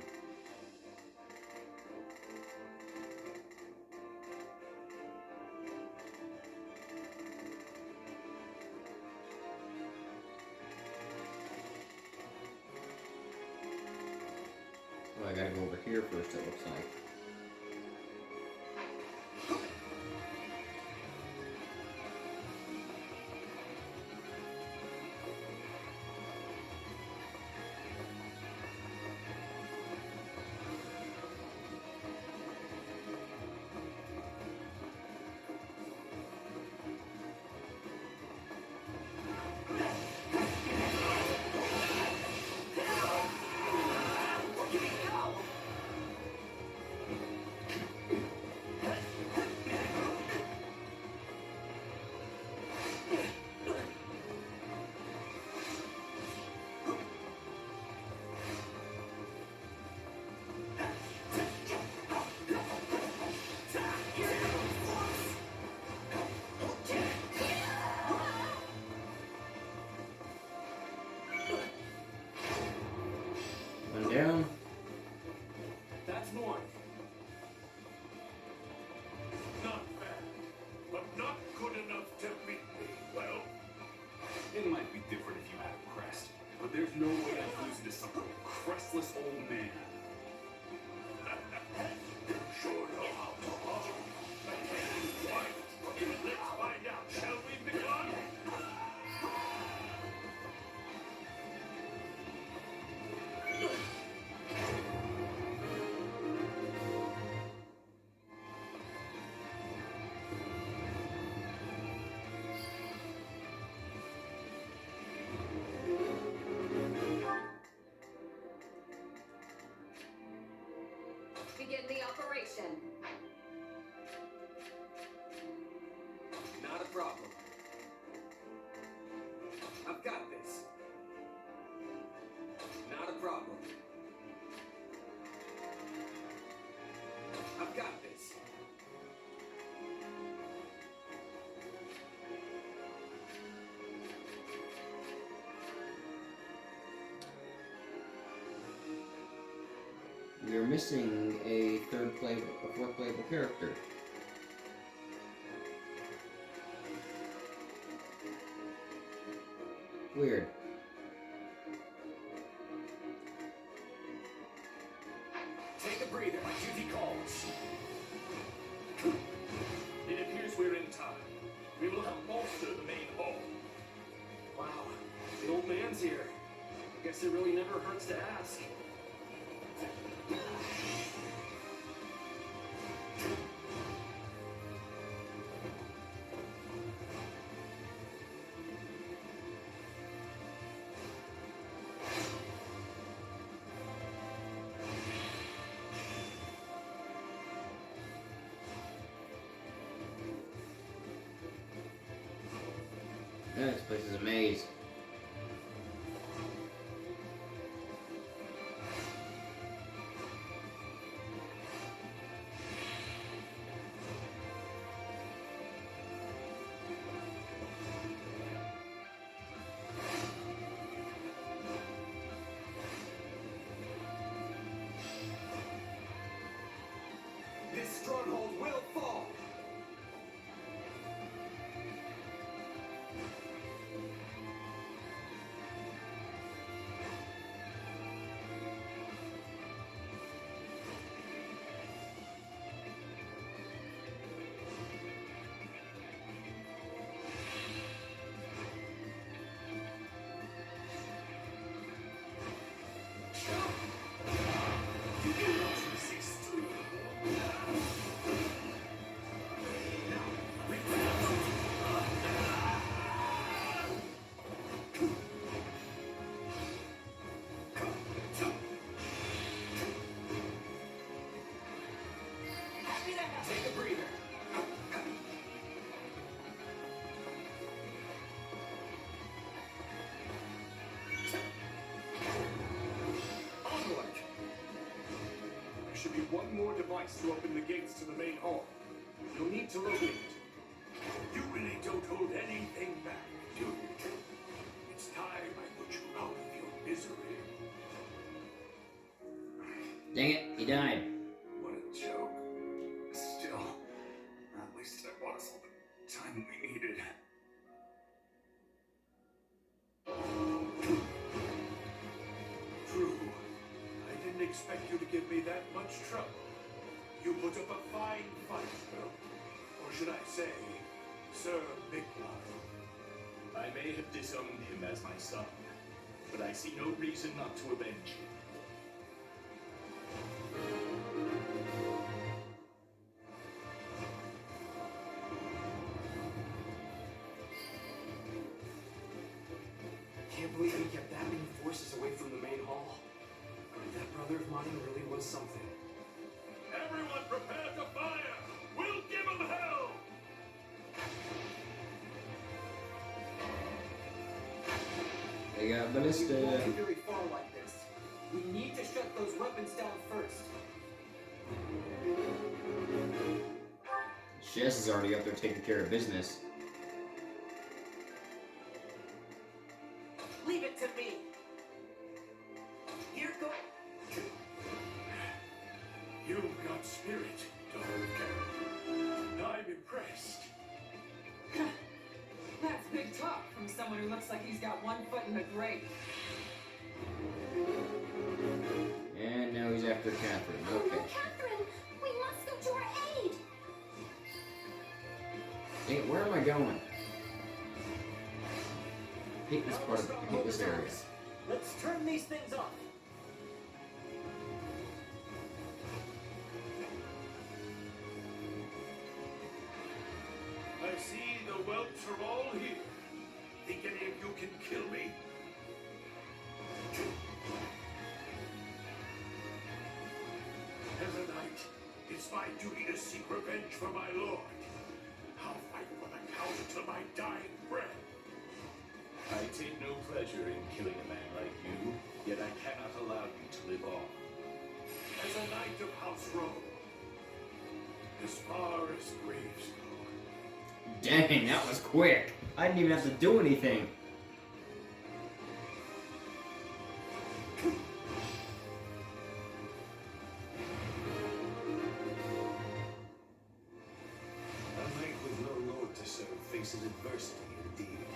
Oh, I gotta go over here first, it looks like. One down. That's more. Not bad, but not good enough to beat me. Well, It might be different if you had a crest, but there's no way I'm losing to some crestless old man. you sure know how to argue. Right. Let's find out, shall we, Miquelon? begin the operation. Not a problem. I've got this. Not a problem. I've got this. We are missing a fourth playable character. Weird. Take a breather, my duty calls. It appears we're in time. We will help bolster the main hall. Wow, the old man's here. Guess it really never hurts to ask. Yeah, this place is a maze. This stronghold will fall. You will not resist. Take a breather. Onward. There should be one more device to open the gates to the main hall. You'll need to locate it. You really don't hold anything back, do you? It's time I put you out of your misery. Dang it, he died. What a joke. Still, at least that was all the time we needed. True. I didn't expect you to give me that much trouble. You put up a fine fight, though. Or should I say, Sir Miglar. I may have disowned him as my son, but I see no reason not to avenge him. Can't believe he kept that many forces away from the main hall. That brother of mine really was something. Everyone prepare to fire! We'll give him hell! They got We ballista. won't get very far like this. We need to shut those weapons down first. Jess is already up there taking care of business. Leave it to me. Here goes. You've got spirit, Dog. I'm impressed. That's big talk from someone who looks like he's got one foot in the grave. And now he's after Catherine. Oh Okay. no, Catherine! We must go to her aid! Dang it, where am I going? I hate this part of I hate this area. Let's turn these things off. I see the whelps are all here. Think any of you can kill me? As a right. It's my duty to seek revenge for my lord. I'll fight for the count until my dying breath. I take no pleasure in killing a man like you, yet I cannot allow you to live on. As a knight of House Rowe, as far as graves go. Dang, that was quick. I didn't even have to do anything. A knight with no lord to serve faces adversity indeed.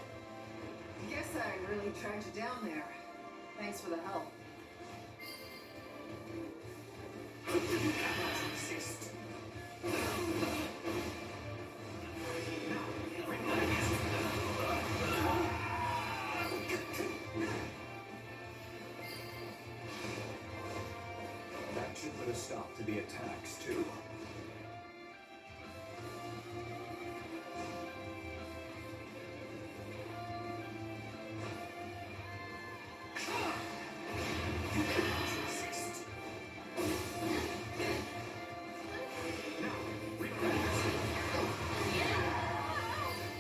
Guess I really tracked you down there. Thanks for the help. You cannot resist. That should put a stop to the attacks, too.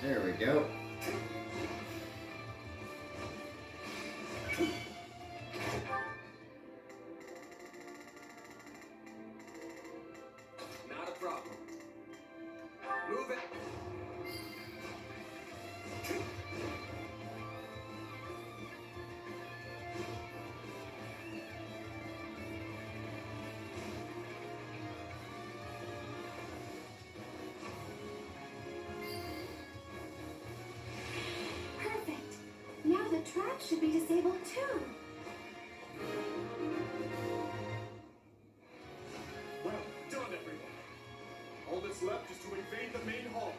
There we go. Not a problem. Move it. Perfect. Now the trap should be disabled too. Well done, everyone. All that's left is to invade the main hall.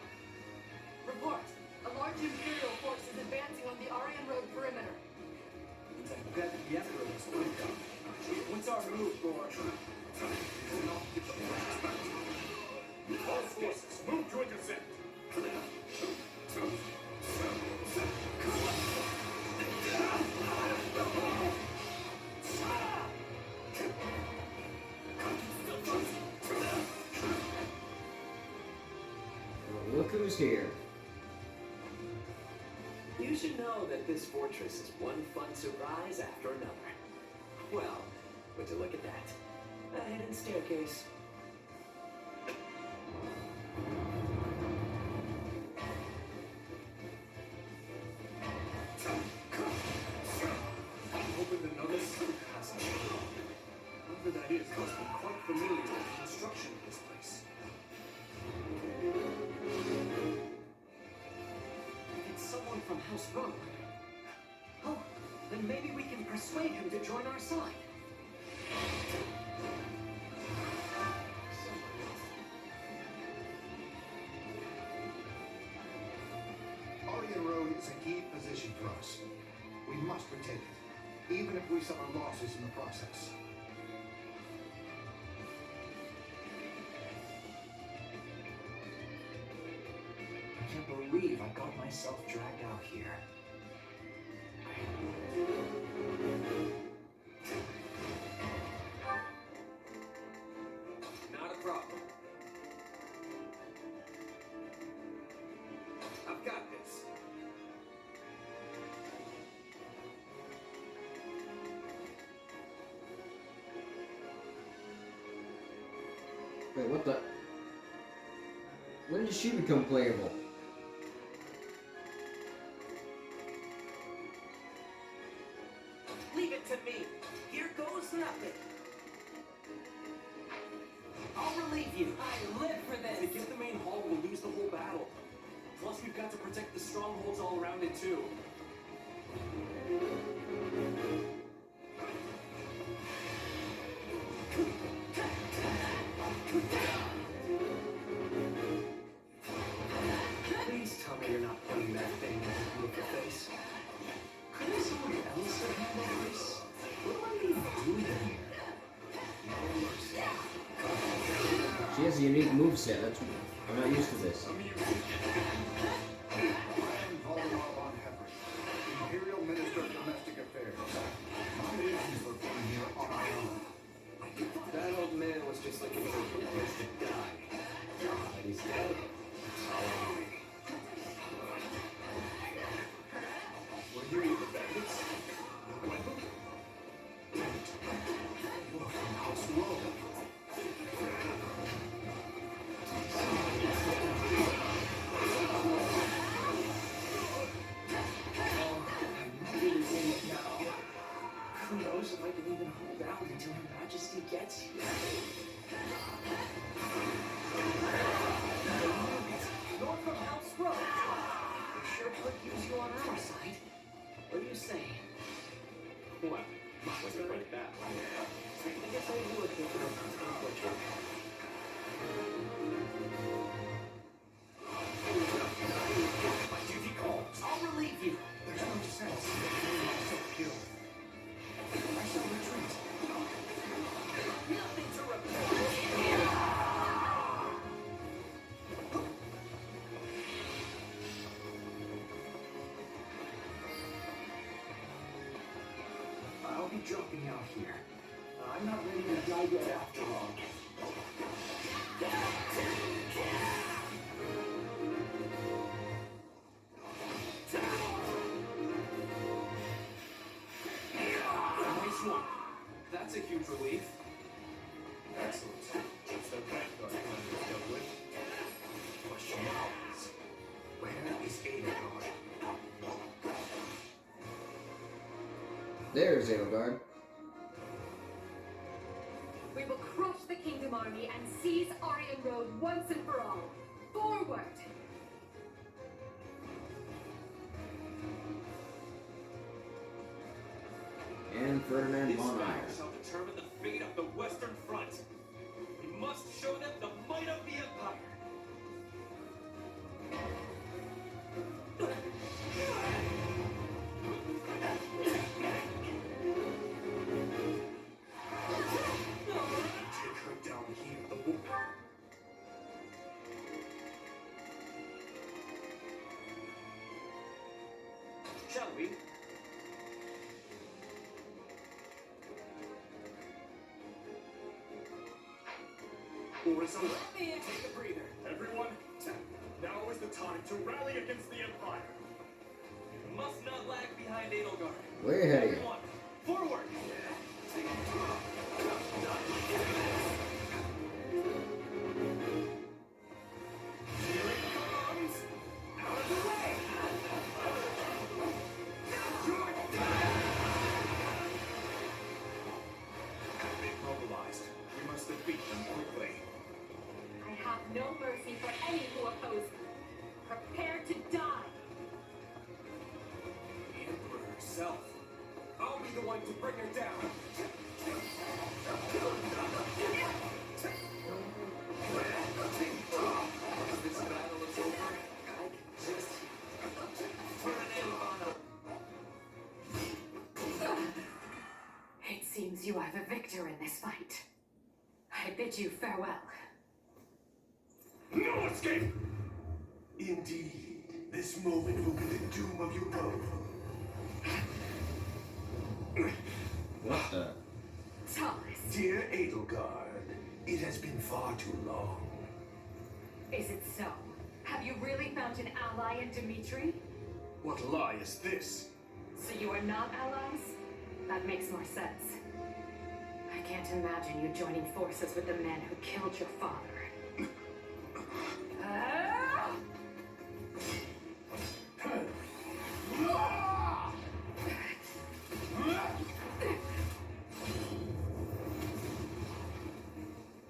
Report. A large Imperial force is advancing on the Arian Road perimeter. Means I bet the Emperor was with them. What's our move, Gorge? All forces, move to intercept. Well, look who's here. You should know that this fortress is one fun surprise after another. Well, would you look at that? A hidden staircase. I'm hoping the novice hasn't. Whoever that is must be quite familiar with the construction of this place. If it's someone from House Rowe. Oh, then maybe we can persuade him to join our side. Aryan Road is a key position for us. We must retake it, even if we suffer losses in the process. I can't believe I got myself dragged out here. Not a problem. I've got this. Wait, what the? When did she become playable? Leave it to me. Here goes nothing. I'll relieve you. I live for To this. get the main hall, we'll lose the whole battle. Plus, we've got to protect the strongholds all around it, too. Please tell me you're not putting that thing in with your face. Couldn't someone else have handled this? What do I even do here? No mercy. She has a unique moveset. That's I'm not used to this. I am Valdemar von Hepburn, Imperial Minister of Domestic Affairs. My reasons for being here are my own. That old man was just looking for There's Edelgard. We will crush the Kingdom Army and seize Aryan Road once and for all. Forward! And Ferdinand This von battle Eyre. shall determine the fate of the Western Front. We must show them the might of the Empire. Take her down here, the woman. Shall we? War is over. Take a breather. Everyone, now is the time to rally against the Empire. We must not lag behind Edelgard. Way ahead of you. Everyone, forward! Here it comes! Out of the way! Mobilized. We must defeat them quickly. I have no mercy for any who oppose me. Prepare to die! The Emperor herself. I'll be the one to bring her down. Once this battle is over, I can just put an end on it. It seems you are the victor in this fight. I bid you farewell. No escape! Indeed, this moment will be the doom of you both. What the? Thomas, Dear Edelgard, it has been far too long. is it so? Have you really found an ally in Dmitri? What lie is this? So you are not allies? That makes more sense. I can't imagine you joining forces with the men who killed your father. Ah!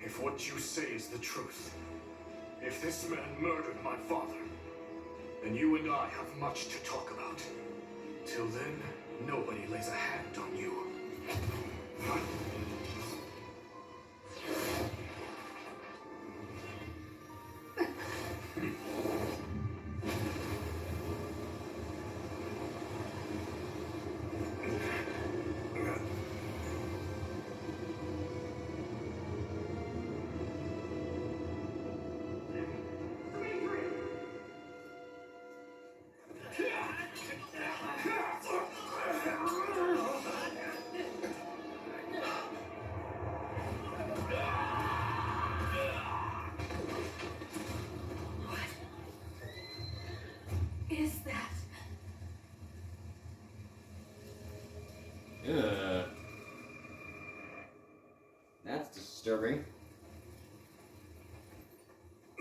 If what you say is the truth, if this man murdered my father, then you and I have much to talk about. Till then, nobody lays a hand on you. Is that? Ugh. That's disturbing.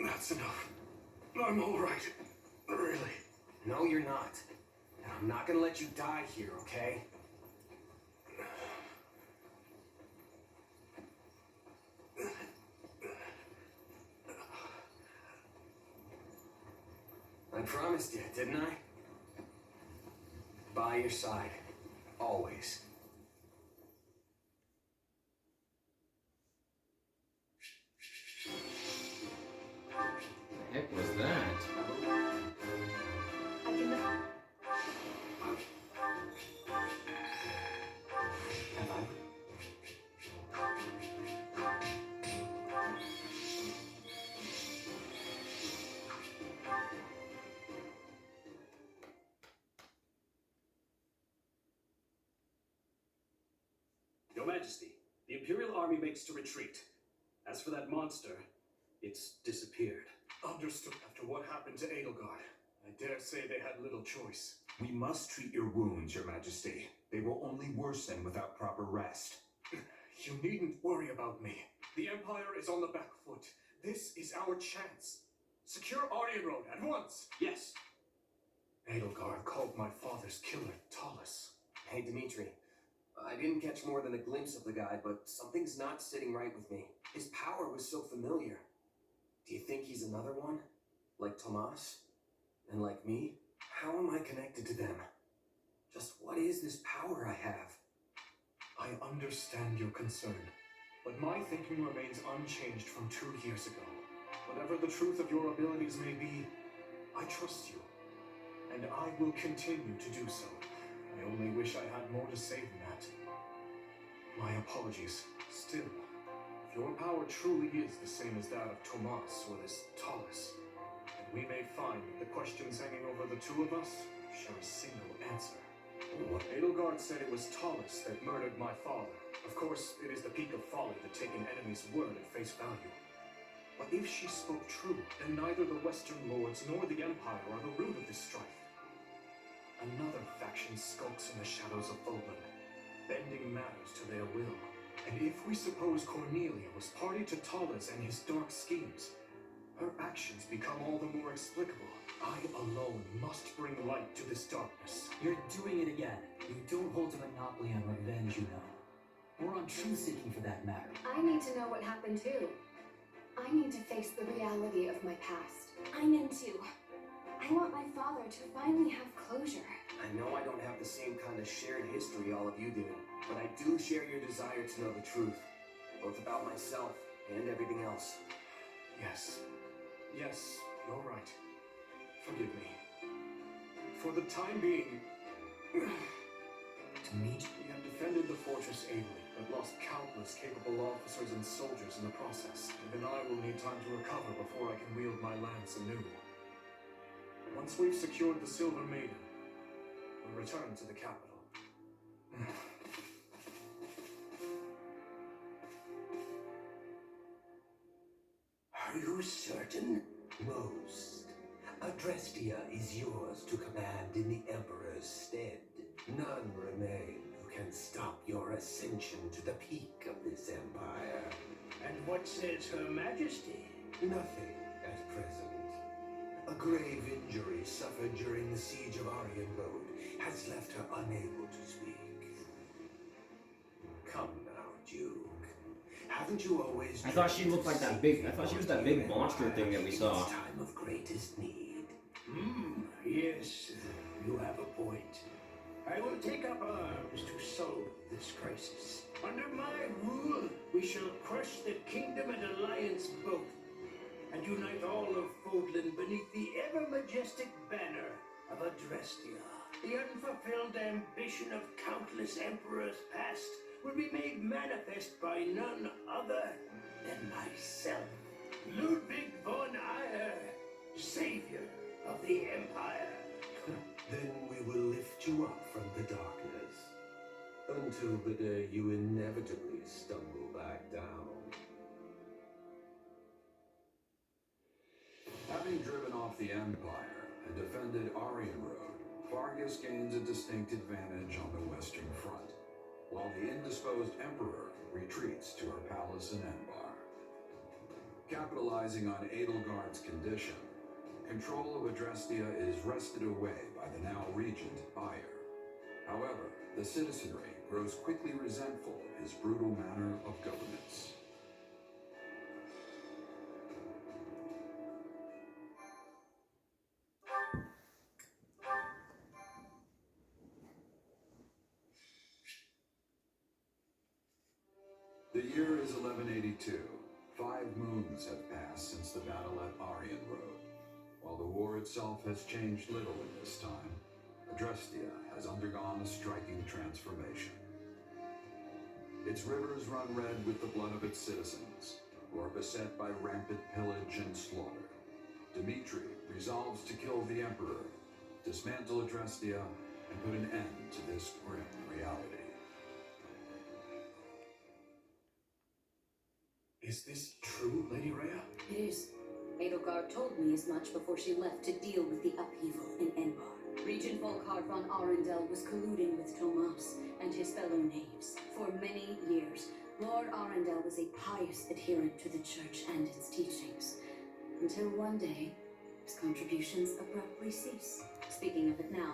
That's enough. I'm all right. Really. No, you're not. And I'm not gonna let you die here, okay? I promised you, didn't I? By your side. Always. The heck was that? I can. Have I? Your Majesty, the Imperial Army makes to retreat. As for that monster, it's disappeared. Understood. After what happened to Edelgard, I dare say they had little choice. We must treat your wounds, Your Majesty. They will only worsen without proper rest. You needn't worry about me. The Empire is on the back foot. This is our chance. Secure Aryan Road at once. Yes. Edelgard called my father's killer Talus. Hey, Dmitri. I didn't catch more than a glimpse of the guy, but something's not sitting right with me. His power was so familiar. Do you think he's another one? Like Tomas? And like me? How am I connected to them? Just what is this power I have? I understand your concern, but my thinking remains unchanged from 2 years ago. Whatever the truth of your abilities may be, I trust you, and I will continue to do so. I only wish I had more to say than that. My apologies. Still, if your power truly is the same as that of Tomas or this Talus, then we may find that the questions hanging over the two of us share a single answer. Edelgard said it was Talus that murdered my father. Of course, it is the peak of folly to take an enemy's word at face value. But if she spoke true, then neither the Western Lords nor the Empire are the root of this strife. Another faction skulks in the shadows of Fodland, bending matters to their will. And if we suppose Cornelia was party to Talus and his dark schemes, her actions become all the more explicable. I alone must bring light to this darkness. You're doing it again. You don't hold a monopoly on revenge, you know. Or on truth-seeking, for that matter. I need to know what happened too. I need to face the reality of my past. I'm into. I want my father to finally have closure. I know I don't have the same kind of shared history all of you do, but I do share your desire to know the truth, both about myself and everything else. Yes, you're right. Forgive me. For the time being, Dimitri? we have defended the fortress ably, but lost countless capable officers and soldiers in the process. Even I will need time to recover before I can wield my lance anew. Once we've secured the Silver Maiden, we'll return to the capital. Are you certain? Most. Adrestia is yours to command in the Emperor's stead. None remain who can stop your ascension to the peak of this empire. And what says Her Majesty? Nothing at present. A grave injury suffered during the siege of Aryan Road has left her unable to speak. Come now, Duke. Haven't you always? I thought she looked like that big. I thought she was that big monster thing that we saw. Time of greatest need. Yes, you have a point. I will take up arms to solve this crisis. Under my rule, we shall crush the kingdom and alliance both, and unite all of Fodland beneath the ever-majestic banner of Adrestia. The unfulfilled ambition of countless emperors past will be made manifest by none other than myself, Ludwig von Eyre, savior of the Empire. Then we will lift you up from the darkness, until the day you inevitably stumble back down. Having driven off the Empire and defended Aryan Road, Vargas gains a distinct advantage on the Western Front, while the indisposed Emperor retreats to her palace in Enbar. Capitalizing on Edelgard's condition, control of Adrestia is wrested away by the now regent Bayer. However, the citizenry grows quickly resentful of his brutal manner of governance. The year is 1182. 5 moons have passed since the battle at Aryan Road. While the war itself has changed little in this time, Adrestia has undergone a striking transformation. Its rivers run red with the blood of its citizens, who are beset by rampant pillage and slaughter. Dimitri resolves to kill the Emperor, dismantle Adrestia, and put an end to this grim reality. Is this true, Lady Rhea? It is. Edelgard told me as much before she left to deal with the upheaval in Enbar. Regent Volkard von Arundel was colluding with Tomas and his fellow knaves. For many years, Lord Arundel was a pious adherent to the Church and its teachings, until one day, his contributions abruptly ceased. Speaking of it now,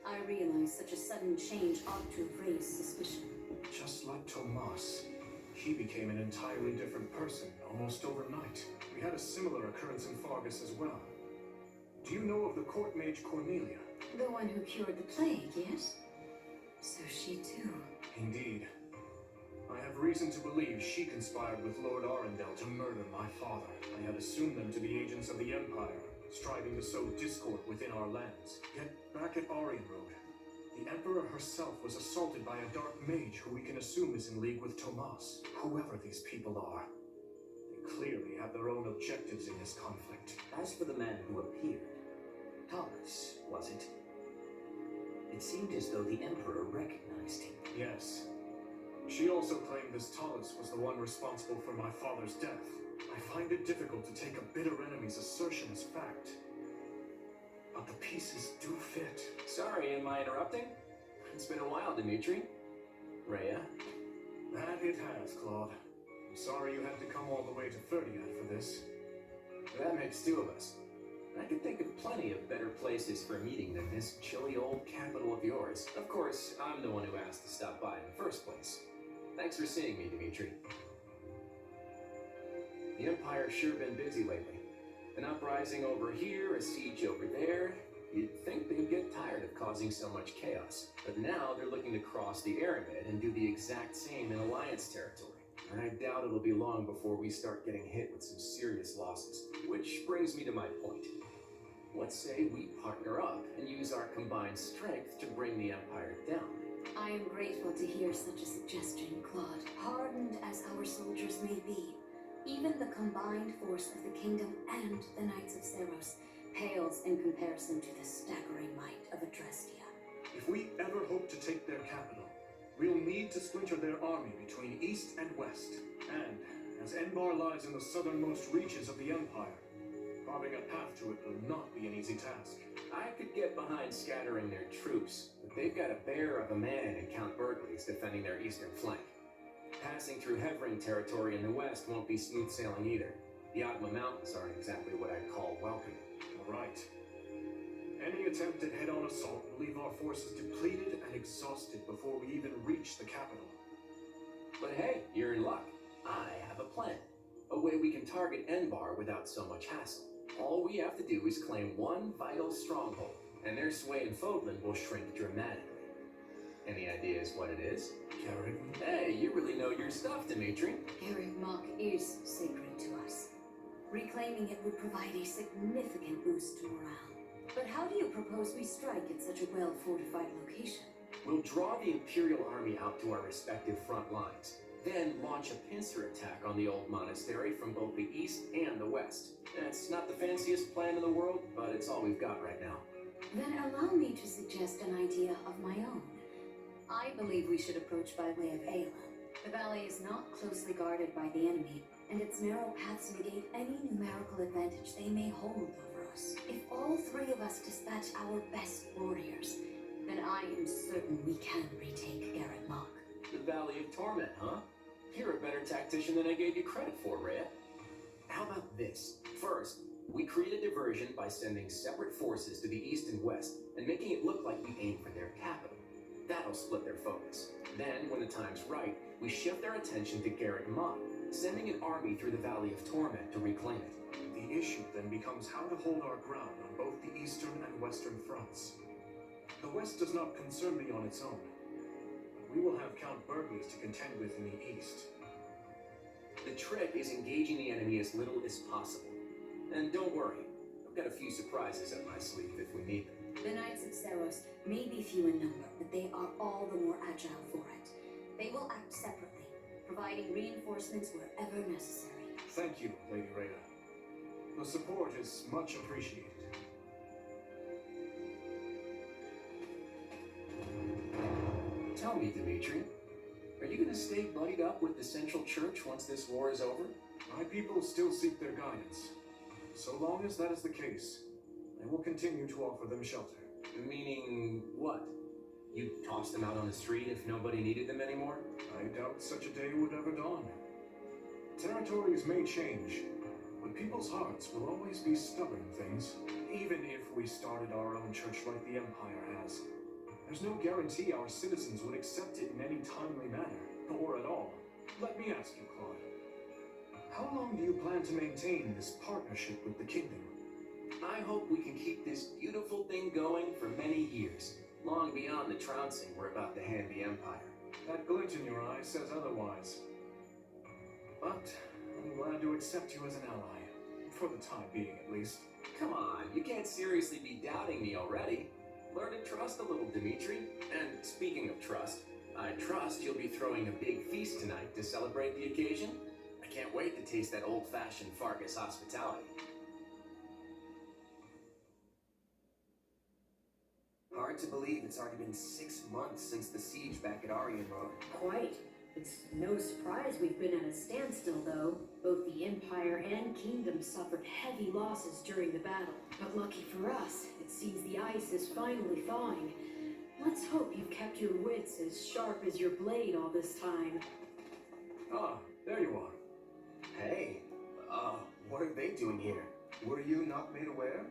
I realize such a sudden change ought to have raised suspicion. Just like Tomas, he became an entirely different person almost overnight. We had a similar occurrence in Fargus as well. Do you know of the court mage Cornelia? The one who cured the plague, yes? So she too. Indeed. I have reason to believe she conspired with Lord Arundel to murder my father. I had assumed them to be agents of the Empire, striving to sow discord within our lands. Yet, back at Arien Road, the Emperor herself was assaulted by a dark mage who we can assume is in league with Tomas. Whoever these people are, they clearly have their own objectives in this conflict. As for the man who appeared, Thomas, was it? It seemed as though the Emperor recognized him. Yes. She also claimed this Talus was the one responsible for my father's death. I find it difficult to take a bitter enemy's assertion as fact. But the pieces do fit. Sorry, am I interrupting? It's been a while, Dimitri. Rhea? That it has, Claude. I'm sorry you had to come all the way to 30th for this. That makes two of us. I could think of plenty of better places for a meeting than this chilly old capital of yours. Of course, I'm the one who asked to stop by in the first place. Thanks for seeing me, Dimitri. The Empire's sure been busy lately. An uprising over here, a siege over there. You'd think they'd get tired of causing so much chaos. But now they're looking to cross the Aramid and do the exact same in Alliance territory. And I doubt it'll be long before we start getting hit with some serious losses. Which brings me to my point. Let's say we partner up and use our combined strength to bring the Empire down. I am grateful to hear such a suggestion, Claude. Hardened as our soldiers may be, even the combined force of the Kingdom and the Knights of Seros pales in comparison to the staggering might of Adrestia. If we ever hope to take their capital, we'll need to splinter their army between east and west. And, as Enbar lies in the southernmost reaches of the Empire, carving a path to it will not be an easy task. I could get behind scattering their troops, but they've got a bear of a man in Count Berkeley's defending their eastern flank. Passing through Hevring territory in the west won't be smooth sailing either. The Atma Mountains aren't exactly what I'd call welcoming. All right. Any attempt at head-on assault will leave our forces depleted and exhausted before we even reach the capital. But hey, you're in luck. I have a plan. A way we can target Enbar without so much hassle. All we have to do is claim one vital stronghold, and their sway in Fodlan will shrink dramatically. Any ideas what it is? Garrett? Hey, you really know your stuff, Dimitri. Garrett Mach is sacred to us. Reclaiming it would provide a significant boost to morale. But how do you propose we strike at such a well-fortified location? We'll draw the Imperial Army out to our respective front lines, then launch a pincer attack on the old monastery from both the east and the west. It's not the fanciest plan in the world, but it's all we've got right now. Then allow me to suggest an idea of my own. I believe we should approach by way of Ayla. The valley is not closely guarded by the enemy, and its narrow paths negate any numerical advantage they may hold over us. If all three of us dispatch our best warriors, then I am certain we can retake Garrett Mach. The Valley of Torment, huh? You're a better tactician than I gave you credit for, Rhea. How about this? First, we create a diversion by sending separate forces to the east and west and making it look like we aim for their capital. That'll split their focus. Then, when the time's right, we shift their attention to Garrett Mach, sending an army through the Valley of Torment to reclaim it. The issue then becomes how to hold our ground on both the eastern and western fronts. The west does not concern me on its own. We will have Count Berkeley's to contend with in the east. The trick is engaging the enemy as little as possible. And don't worry, I've got a few surprises up my sleeve if we need them. The Knights of Seros may be few in number, but they are all the more agile for it. They will act separately, providing reinforcements wherever necessary. Thank you, Lady Rhea. The support is much appreciated. Tell me, Dimitri, are you going to stay buddied up with the Central Church once this war is over? My people still seek their guidance. So long as that is the case, I will continue to offer them shelter. Meaning what? You'd toss them out on the street if nobody needed them anymore? I doubt such a day would ever dawn. Territories may change, but people's hearts will always be stubborn things. Even if we started our own church like the Empire has, There's no guarantee our citizens would accept it in any timely manner, or at all. Let me ask you, Claude. How long do you plan to maintain this partnership with the kingdom? I hope we can keep this beautiful thing going for many years, long beyond the trouncing we're about to hand the Empire. That glint in your eye says otherwise. But I'm glad to accept you as an ally. For the time being, at least. Come on, you can't seriously be doubting me already. Learn to trust a little, Dimitri. And speaking of trust, I trust you'll be throwing a big feast tonight to celebrate the occasion. I can't wait to taste that old-fashioned Fargus hospitality. Hard to believe it's already been 6 months since the siege back at Aryan Road. Quite. It's no surprise we've been at a standstill, though. Both the Empire and Kingdom suffered heavy losses during the battle. But lucky for us, it seems the ice is finally thawing. Let's hope you've kept your wits as sharp as your blade all this time. Ah, there you are. Hey, what are they doing here? Were you not made aware?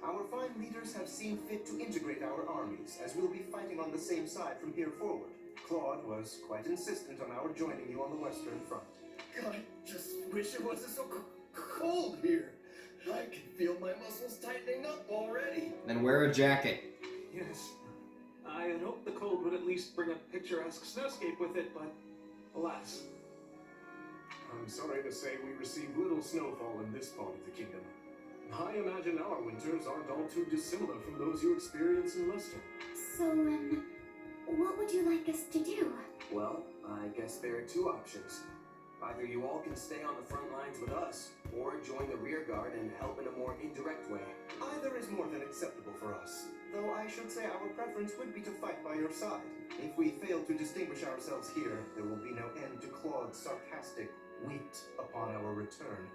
Our fine leaders have seen fit to integrate our armies, as we'll be fighting on the same side from here forward. Claude was quite insistent on our joining you on the Western Front. God, just wish it wasn't so cold here. I can feel my muscles tightening up already. Then wear a jacket. Yes. I had hoped the cold would at least bring a picturesque snowscape with it, but alas. I'm sorry to say we receive little snowfall in this part of the kingdom. I imagine our winters aren't all too dissimilar from those you experience in Leicester. So, what would you like us to do? Well, I guess there are two options. Either you all can stay on the front lines with us, or join the rear guard and help in a more indirect way. Either is more than acceptable for us, though I should say our preference would be to fight by your side. If we fail to distinguish ourselves here, there will be no end to Claude's sarcastic wit upon our return.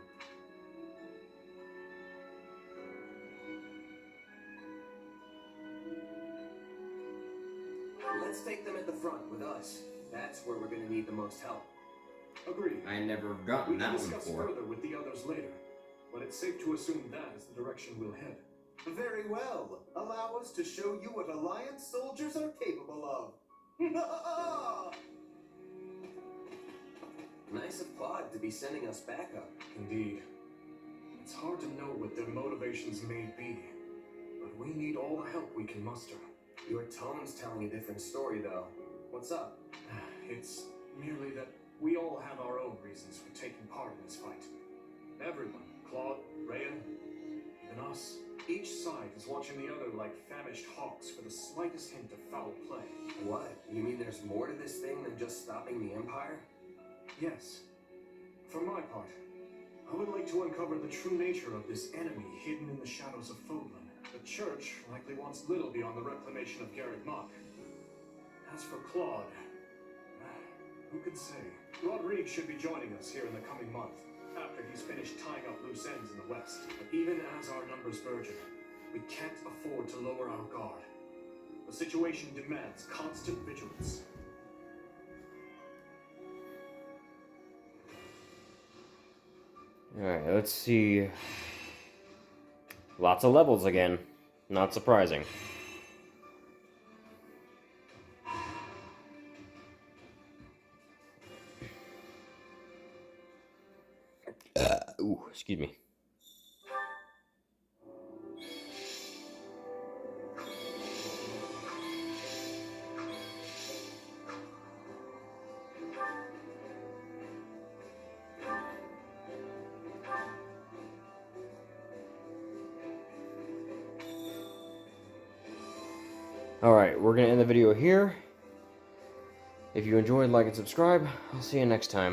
Let's take them at the front with us. That's where we're going to need the most help. Agreed. I never gotten We that can one discuss before. further with the others later, but it's safe to assume that is the direction we'll head. Very well. Allow us to show you what Alliance soldiers are capable of. Nice of Claude to be sending us backup. Indeed. It's hard to know what their motivations may be, but we need all the help we can muster. Your tone's telling a different story, though. What's up? It's merely that we all have our own reasons for taking part in this fight. Everyone, Claude, Rhea, even us. Each side is watching the other like famished hawks for the slightest hint of foul play. What? You mean there's more to this thing than just stopping the Empire? Yes. For my part, I would like to uncover the true nature of this enemy hidden in the shadows of Fodlan. The Church likely wants little beyond the reclamation of Garrett Mach. As for Claude, who could say? Rodrigue should be joining us here in the coming month, after he's finished tying up loose ends in the West. But even as our numbers burgeon, we can't afford to lower our guard. The situation demands constant vigilance. Alright, let's see. Lots of levels again. Not surprising. Ooh, excuse me. Alright, we're going to end the video here. If you enjoyed, like and subscribe. I'll see you next time.